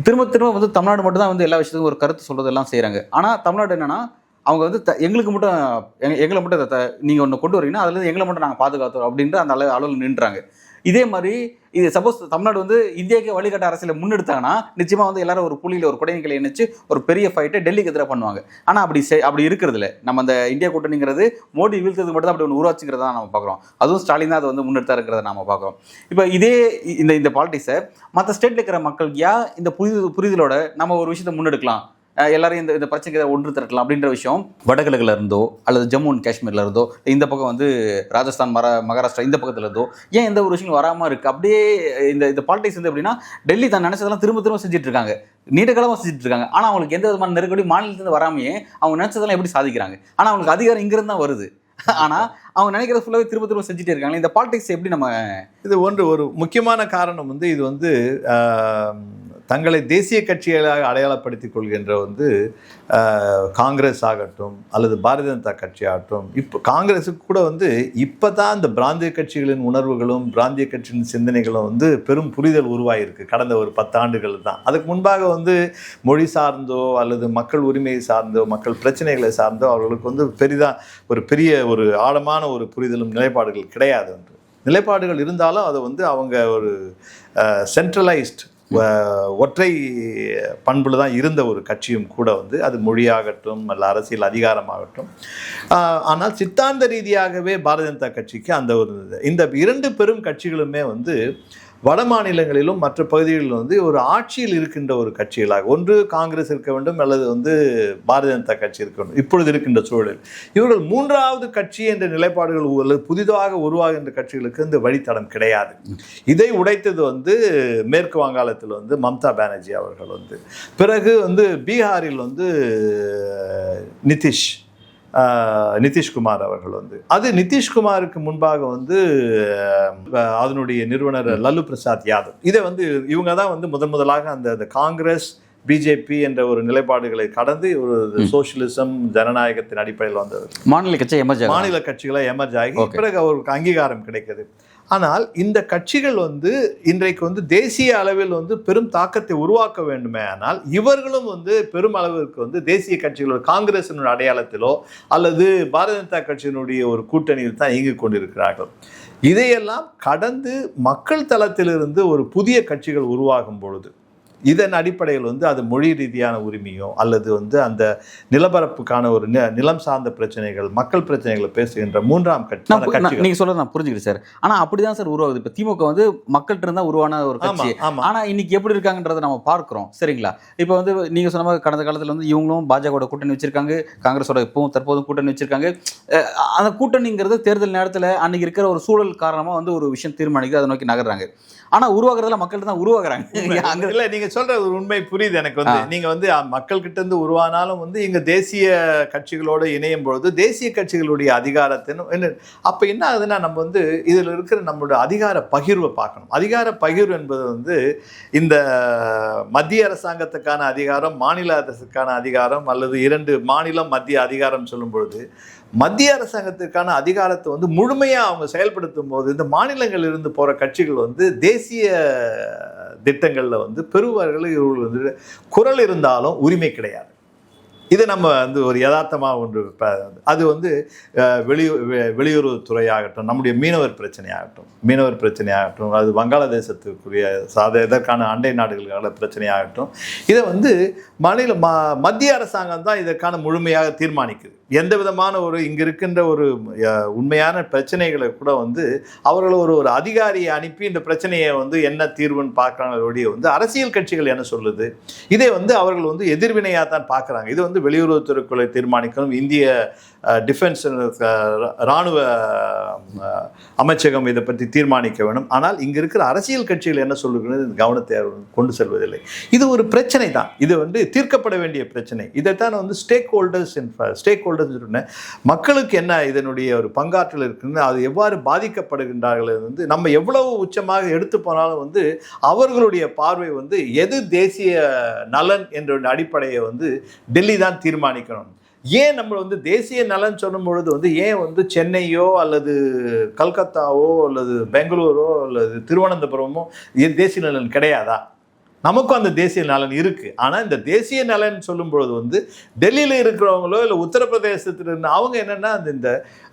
திரும்ப வந்து தமிழ்நாடு மட்டும் தான் வந்து எல்லா விஷயத்துக்கும் ஒரு கருத்து சொல்கிறதெல்லாம் செய்கிறாங்க. ஆனால் தமிழ்நாடு என்னென்னா அவங்க வந்து எங்களை மட்டும் நீங்கள் ஒன்று கொண்டு வரீங்கன்னா அதுலேருந்து எங்களை மட்டும் நாங்கள் பாதுகாத்தோம் அப்படின்ற அந்த அளவில் நின்றாங்க. இதே மாதிரி இது சப்போஸ் தமிழ்நாடு வந்து இந்தியாவுக்கு வழிகாட்ட அரசியலை முன்னெடுத்தாங்கன்னா நிச்சயமாக வந்து எல்லாரும் ஒரு புள்ளியில் ஒரு குடைநிலை இணைச்சு ஒரு பெரிய ஃபைட்டை டெல்லிக்கு எதிராக பண்ணுவாங்க. ஆனால் அப்படி இருக்கிறது இல்லை. நம்ம அந்த இந்தியா கூட்டணிங்கிறது மோடி வீழ்த்தது மட்டும் தான் அப்படி ஒன்று உருவாச்சுங்கிறத தான் நம்ம பார்க்குறோம். அதுவும் ஸ்டாலின் தான் அதை வந்து முன்னெடுத்தாருங்கிறத நம்ம பார்க்குறோம். இப்போ இதே இந்த பாலிடிக்ஸை மற்ற ஸ்டேட்டில் இருக்கிற மக்கள் இந்த புரிதலோட நம்ம ஒரு விஷயத்தை முன்னெடுக்கலாம், எல்லாரும் இந்த பிரச்சனைக்கு ஒன்று திரட்டலாம் அப்படின்ற விஷயம் வடகிழக்குல இருந்தோ அல்லது ஜம்மு அண்ட் காஷ்மீர்ல இருந்தோ இந்த பக்கம் வந்து ராஜஸ்தான் மகாராஷ்டிரா இந்த பக்கத்துல இருந்தோ ஏன் எந்த ஒரு விஷயம் வராமல் இருக்கு? அப்படியே இந்த பாலிடிக்ஸ் வந்து எப்படின்னா டெல்லி தான் நினைச்சதெல்லாம் திரும்ப செஞ்சுட்டு இருக்காங்க, நீண்ட காலமாக செஞ்சுட்டு இருக்காங்க. ஆனால் அவங்களுக்கு எந்த விதமான நெருக்கடி மாநிலத்திலிருந்து வராமையே அவங்க நினைச்சதெல்லாம் எப்படி சாதிக்கிறாங்க? ஆனால் அவங்களுக்கு அதிகாரம் இங்கிருந்து தான் வருது. ஆனால் அவங்க நினைக்கிறது ஃபுல்லாகவே திரும்ப செஞ்சுட்டே இருக்காங்க. இந்த பாலிடிக்ஸ் எப்படி நம்ம இது ஒரு முக்கியமான காரணம் வந்து இது வந்து தங்களை தேசிய கட்சிகளாக அடையாளப்படுத்திக் கொள்கின்ற வந்து காங்கிரஸ் ஆகட்டும் அல்லது பாரதிய ஜனதா கட்சி ஆகட்டும், இப்போ காங்கிரஸுக்கு கூட வந்து இப்போ தான் இந்த பிராந்திய கட்சிகளின் உணர்வுகளும் பிராந்திய கட்சியின் சிந்தனைகளும் வந்து பெரும் புரிதல் உருவாகிருக்கு கடந்த ஒரு 10 ஆண்டுகள் தான். அதுக்கு முன்பாக வந்து மொழி சார்ந்தோ அல்லது மக்கள் உரிமையை சார்ந்தோ மக்கள் பிரச்சனைகளை சார்ந்தோ அவர்களுக்கு வந்து பெரிய ஒரு ஆழமான ஒரு புரிதலும் நிலைப்பாடுகள் கிடையாது. நிலைப்பாடுகள் இருந்தாலும் அதை வந்து அவங்க ஒரு சென்ட்ரலைஸ்ட் ஒற்றை பண்புல தான் இருந்த ஒரு கட்சியும் கூட வந்து அது மொழியாகட்டும் அல்ல அரசியல் அதிகாரமாகட்டும். ஆனால் சித்தாந்த ரீதியாகவே பாரதிய ஜனதா கட்சிக்கு அந்த ஒரு இந்த 2 பெரும் கட்சிகளுமே வந்து வட மாநிலங்களிலும் மற்ற பகுதிகளிலும் வந்து ஒரு ஆட்சியில் இருக்கின்ற ஒரு கட்சிகளாக ஒன்று காங்கிரஸ் இருக்க வேண்டும் அல்லது வந்து பாரதிய ஜனதா கட்சி இருக்க வேண்டும். இப்பொழுது இருக்கின்ற சூழலில் இவர்கள் 3வது கட்சி என்ற நிலைப்பாடுகள் அல்லது புதிதாக உருவாகின்ற கட்சிகளுக்கு இந்த வழித்தடம் கிடையாது. இதை உடைத்தது வந்து மேற்கு வங்காளத்தில் வந்து மம்தா பானர்ஜி அவர்கள் வந்து, பிறகு வந்து பீகாரில் வந்து நிதிஷ்குமார் அவர்கள் வந்து, அது நிதிஷ்குமாருக்கு முன்பாக வந்து அதனுடைய நிறுவனர் லல்லு பிரசாத் யாதவ், இதை வந்து இவங்க தான் வந்து முதலாக அந்த காங்கிரஸ் பிஜேபி என்ற ஒரு நிலைப்பாடுகளை கடந்து ஒரு சோசியலிசம் ஜனநாயகத்தின் அடிப்படையில் வந்தது. மாநில கட்சிகளை எமர்ஜ் ஆகி பிறகு அவருக்கு அங்கீகாரம் கிடைக்கிறது. ஆனால் இந்த கட்சிகள் வந்து இன்றைக்கு வந்து தேசிய அளவில் வந்து பெரும் தாக்கத்தை உருவாக்க வேண்டுமே, ஆனால் இவர்களும் வந்து பெரும் அளவிற்கு வந்து தேசிய கட்சிகளோட காங்கிரசினுடைய அடையாளத்திலோ அல்லது பாரதிய ஜனதா கட்சியினுடைய ஒரு கூட்டணியில் தான் இயங்கிக் கொண்டிருக்கிறார்கள். இதையெல்லாம் கடந்து மக்கள் தளத்திலிருந்து ஒரு புதிய கட்சிகள் உருவாகும் பொழுது இதன் அடிப்படையில் வந்து அது மொழி ரீதியான உரிமையோ அல்லது வந்து அந்த நிலப்பரப்புக்கான ஒரு நிலம் சார்ந்த பிரச்சனைகள், மக்கள் பிரச்சனைகளை பேசுகின்ற மூன்றாம் கட்சி. நீங்க சொல்றது நான் புரிஞ்சுக்கிறேன் சார். ஆனா அப்படிதான் சார் உருவாகுது. இப்ப திமுக வந்து மக்கள்கிட்ட இருந்தா உருவான ஒரு கட்சி. ஆனா இன்னைக்கு எப்படி இருக்காங்கன்றதை நம்ம பார்க்கிறோம். சரிங்களா? இப்ப வந்து நீங்க சொன்ன மாதிரி கடந்த காலத்துல வந்து இவங்களும் பாஜகவோட கூட்டணி வச்சிருக்காங்க, காங்கிரஸோட இப்பவும் தற்போதும் கூட்டணி வச்சிருக்காங்க. அந்த கூட்டணிங்கிறது தேர்தல் நேரத்துல அன்னைக்கு இருக்கிற ஒரு சூழல் காரணமா வந்து ஒரு விஷயம் தீர்மானிக்குது, அதை நோக்கி நகர்றாங்க. ஆனா உருவாக்குறதுல மக்கள்கிட்ட தான் உருவாக்குறாங்க. இல்ல, நீங்க சொல்ற ஒரு உண்மை புரியுது எனக்கு. வந்து நீங்க வந்து மக்கள் கிட்ட இருந்து உருவானாலும் வந்து இங்க தேசிய கட்சிகளோட இணையும் பொழுது தேசிய கட்சிகளுடைய அதிகாரத்தின் அப்ப என்ன ஆகுதுன்னா, நம்ம வந்து இதுல இருக்கிற நம்மளோட அதிகார பகிர்வை பார்க்கணும். அதிகார பகிர்வு என்பது வந்து இந்த மத்திய அரசாங்கத்துக்கான அதிகாரம், மாநில அரசுக்கான அதிகாரம் அல்லது 2 மாநிலம் மத்திய அதிகாரம் சொல்லும் பொழுது மத்திய அரசாங்கத்திற்கான அதிகாரத்தை வந்து முழுமையாக அவங்க செயல்படுத்தும் போது இந்த மாநிலங்களில் இருந்து போகிற கட்சிகள் வந்து தேசிய திட்டங்களில் வந்து பெறுவார்கள். இவர்கள் வந்து குரல் இருந்தாலும் உரிமை கிடையாது. இது நம்ம வந்து ஒரு யதார்த்தமாக ஒன்று. அது வந்து வெளியுறவுத்துறை ஆகட்டும், நம்முடைய மீனவர் பிரச்சனையாகட்டும், அது வங்காளதேசத்துக்குரிய இதற்கான அண்டை நாடுகளுக்கான பிரச்சனையாகட்டும், இதை வந்து மத்திய அரசாங்கம் தான் இதற்கான முழுமையாக தீர்மானிக்குது. எந்த விதமான ஒரு இங்கே இருக்கின்ற ஒரு உண்மையான பிரச்சனைகளை கூட வந்து அவர்கள் ஒரு அதிகாரியை அனுப்பி இந்த பிரச்சனையை வந்து என்ன தீர்வுன்னு பார்க்குறாங்க. வந்து அரசியல் கட்சிகள் என்ன சொல்லுது, இதை வந்து அவர்கள் வந்து எதிர்வினையாக தான் பார்க்குறாங்க. இது வந்து வெளியுறவுத்துறைக்குள்ளே தீர்மானிக்கணும். இந்திய டிஃபென்ஸ் இராணுவ அமைச்சகம் இதை பற்றி தீர்மானிக்க வேணும். ஆனால் இங்கே இருக்கிற அரசியல் கட்சிகள் என்ன சொல்லுகிறது கவனத்தை கொண்டு செல்வதில்லை. இது ஒரு பிரச்சனை தான். இது வந்து தீர்க்கப்பட வேண்டிய பிரச்சனை. இதைத்தான் வந்து ஸ்டேக் ஹோல்டர்ஸ் மக்களுக்கு என்ன இதனுடைய ஒரு பங்காற்றல் இருக்குன்னு, அது எவ்வாறு பாதிக்கப்படுகின்றார்கள் வந்து நம்ம எவ்வளவு உச்சமாக எடுத்து போனாலும் வந்து அவர்களுடைய பார்வை வந்து எது தேசிய நலன் என்ற அடிப்படையை வந்து டெல்லி தான் தீர்மானிக்கணும். ஏன் நம்ம வந்து தேசிய நலன் சொல்லும் பொழுது வந்து ஏன் வந்து சென்னையோ அல்லது கல்கத்தாவோ அல்லது பெங்களூரோ அல்லது திருவனந்தபுரமோ தேசிய நலன் கிடையாதா? நமக்கும் அந்த தேசிய நலன் இருக்குது. ஆனால் இந்த தேசிய நலன் சொல்லும் பொழுது வந்து டெல்லியில் இருக்கிறவங்களோ இல்லை உத்தரப்பிரதேசத்தில் இருந்து அவங்க என்னென்னா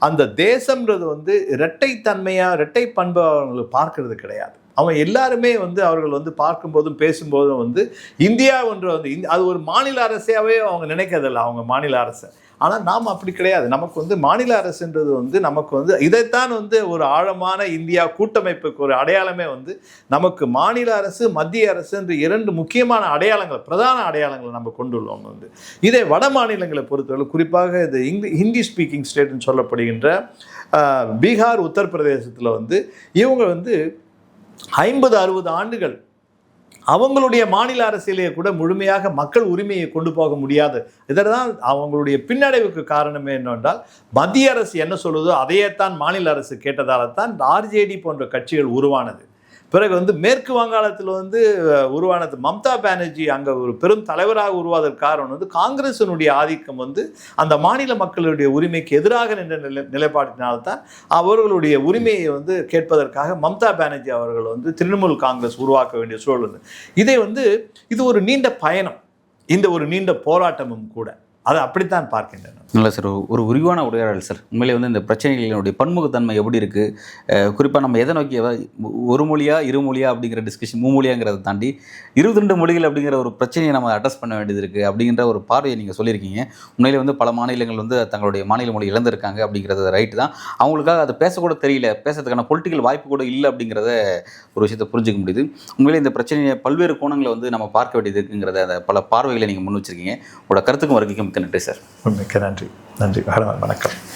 அந்த தேசம்ன்றது வந்து இரட்டை பண்பு அவங்களுக்கு பார்க்கறது கிடையாது. அவங்க எல்லாருமே வந்து அவர்கள் வந்து பார்க்கும்போதும் பேசும்போதும் வந்து இந்தியா ஒன்று வந்து அது ஒரு மாநில அரசாகவே அவங்க நினைக்கிறதில்ல, அவங்க மாநில அரசை. ஆனால் நாம் அப்படி கிடையாது. நமக்கு வந்து மாநில அரசுன்றது வந்து நமக்கு வந்து இதைத்தான் வந்து ஒரு ஆழமான இந்தியா கூட்டமைப்புக்கு ஒரு அடையாளமே வந்து நமக்கு மாநில அரசு மத்திய அரசு என்று 2 முக்கியமான அடையாளங்கள், பிரதான அடையாளங்களை நம்ம கொண்டுள்ளோம். வந்து இதே வட மாநிலங்களை பொறுத்தவரை, குறிப்பாக இது ஹிந்தி ஸ்பீக்கிங் ஸ்டேட்னு சொல்லப்படுகின்ற பீகார், உத்தரப்பிரதேசத்தில் வந்து இவங்க வந்து 50-60 ஆண்டுகள் அவங்களுடைய மாநில அரசியலையே கூட முழுமையாக மக்கள் உரிமையை கொண்டு போக முடியாது. இதற்கான அவங்களுடைய பின்னடைவுக்கு காரணமே என்னவென்றால் மத்திய அரசு என்ன சொல்லுதோ அதையேத்தான் மாநில அரசு கேட்டதால தான் ஆர்ஜேடி போன்ற கட்சிகள் உருவானது. பிறகு வந்து மேற்கு வங்காளத்தில் வந்து உருவானது மம்தா பானர்ஜி அங்கே ஒரு பெரும் தலைவராக உருவாவதற்கு காரணம் வந்து காங்கிரசினுடைய ஆதிக்கம் வந்து அந்த மாநில மக்களுடைய உரிமைக்கு எதிராக நின்ற நிலைப்பாட்டினால்தான் அவர்களுடைய உரிமையை வந்து கேட்பதற்காக மம்தா பானர்ஜி அவர்கள் வந்து திரிணாமுல் காங்கிரஸ் உருவாக்க வேண்டிய சூழல் வந்து இது ஒரு நீண்ட பயணம், இந்த ஒரு நீண்ட போராட்டமும் கூட. அதை அப்படித்தான் பார்க்கின்றன. இல்லை சார், ஒரு விரிவான உரையாடல் சார். உண்மையிலே வந்து இந்த பிரச்சனைகளினுடைய பன்முகத்தன்மை எப்படி இருக்குது, குறிப்பாக நம்ம எதை நோக்கி ஒரு மொழியா இரு மொழியா அப்படிங்கிற டிஸ்கஷன், மும்மொழியாங்கிறத தாண்டி 22 மொழிகள் அப்படிங்கிற ஒரு பிரச்சனையை நம்ம அட்ரஸ் பண்ண வேண்டியது இருக்குது அப்படிங்கிற ஒரு பார்வையை நீங்கள் சொல்லியிருக்கீங்க. உண்மையிலே வந்து பல மாநிலங்கள் வந்து தங்களுடைய மாநில மொழி இழந்திருக்காங்க அப்படிங்கிறது ரைட்டு தான். அவங்களுக்காக அதை பேசக்கூட தெரியல, பேசுறதுக்கான பொலிட்டிக்கல் வாய்ப்பு கூட இல்லை அப்படிங்கிறத ஒரு விஷயத்தை புரிஞ்சிக்க முடியுது. உண்மையிலே இந்த பிரச்சனையை பல்வேறு கோணங்களை வந்து நம்ம பார்க்க வேண்டியது இருக்குங்கிறத அந்த பல பார்வைகளை நீங்கள் முன் வச்சிருக்கீங்க. உங்களோட கருத்துக்கும் வருகைக்கும் மிக்க நன்றி சார். மிக்க நன்றி. வணக்கம்.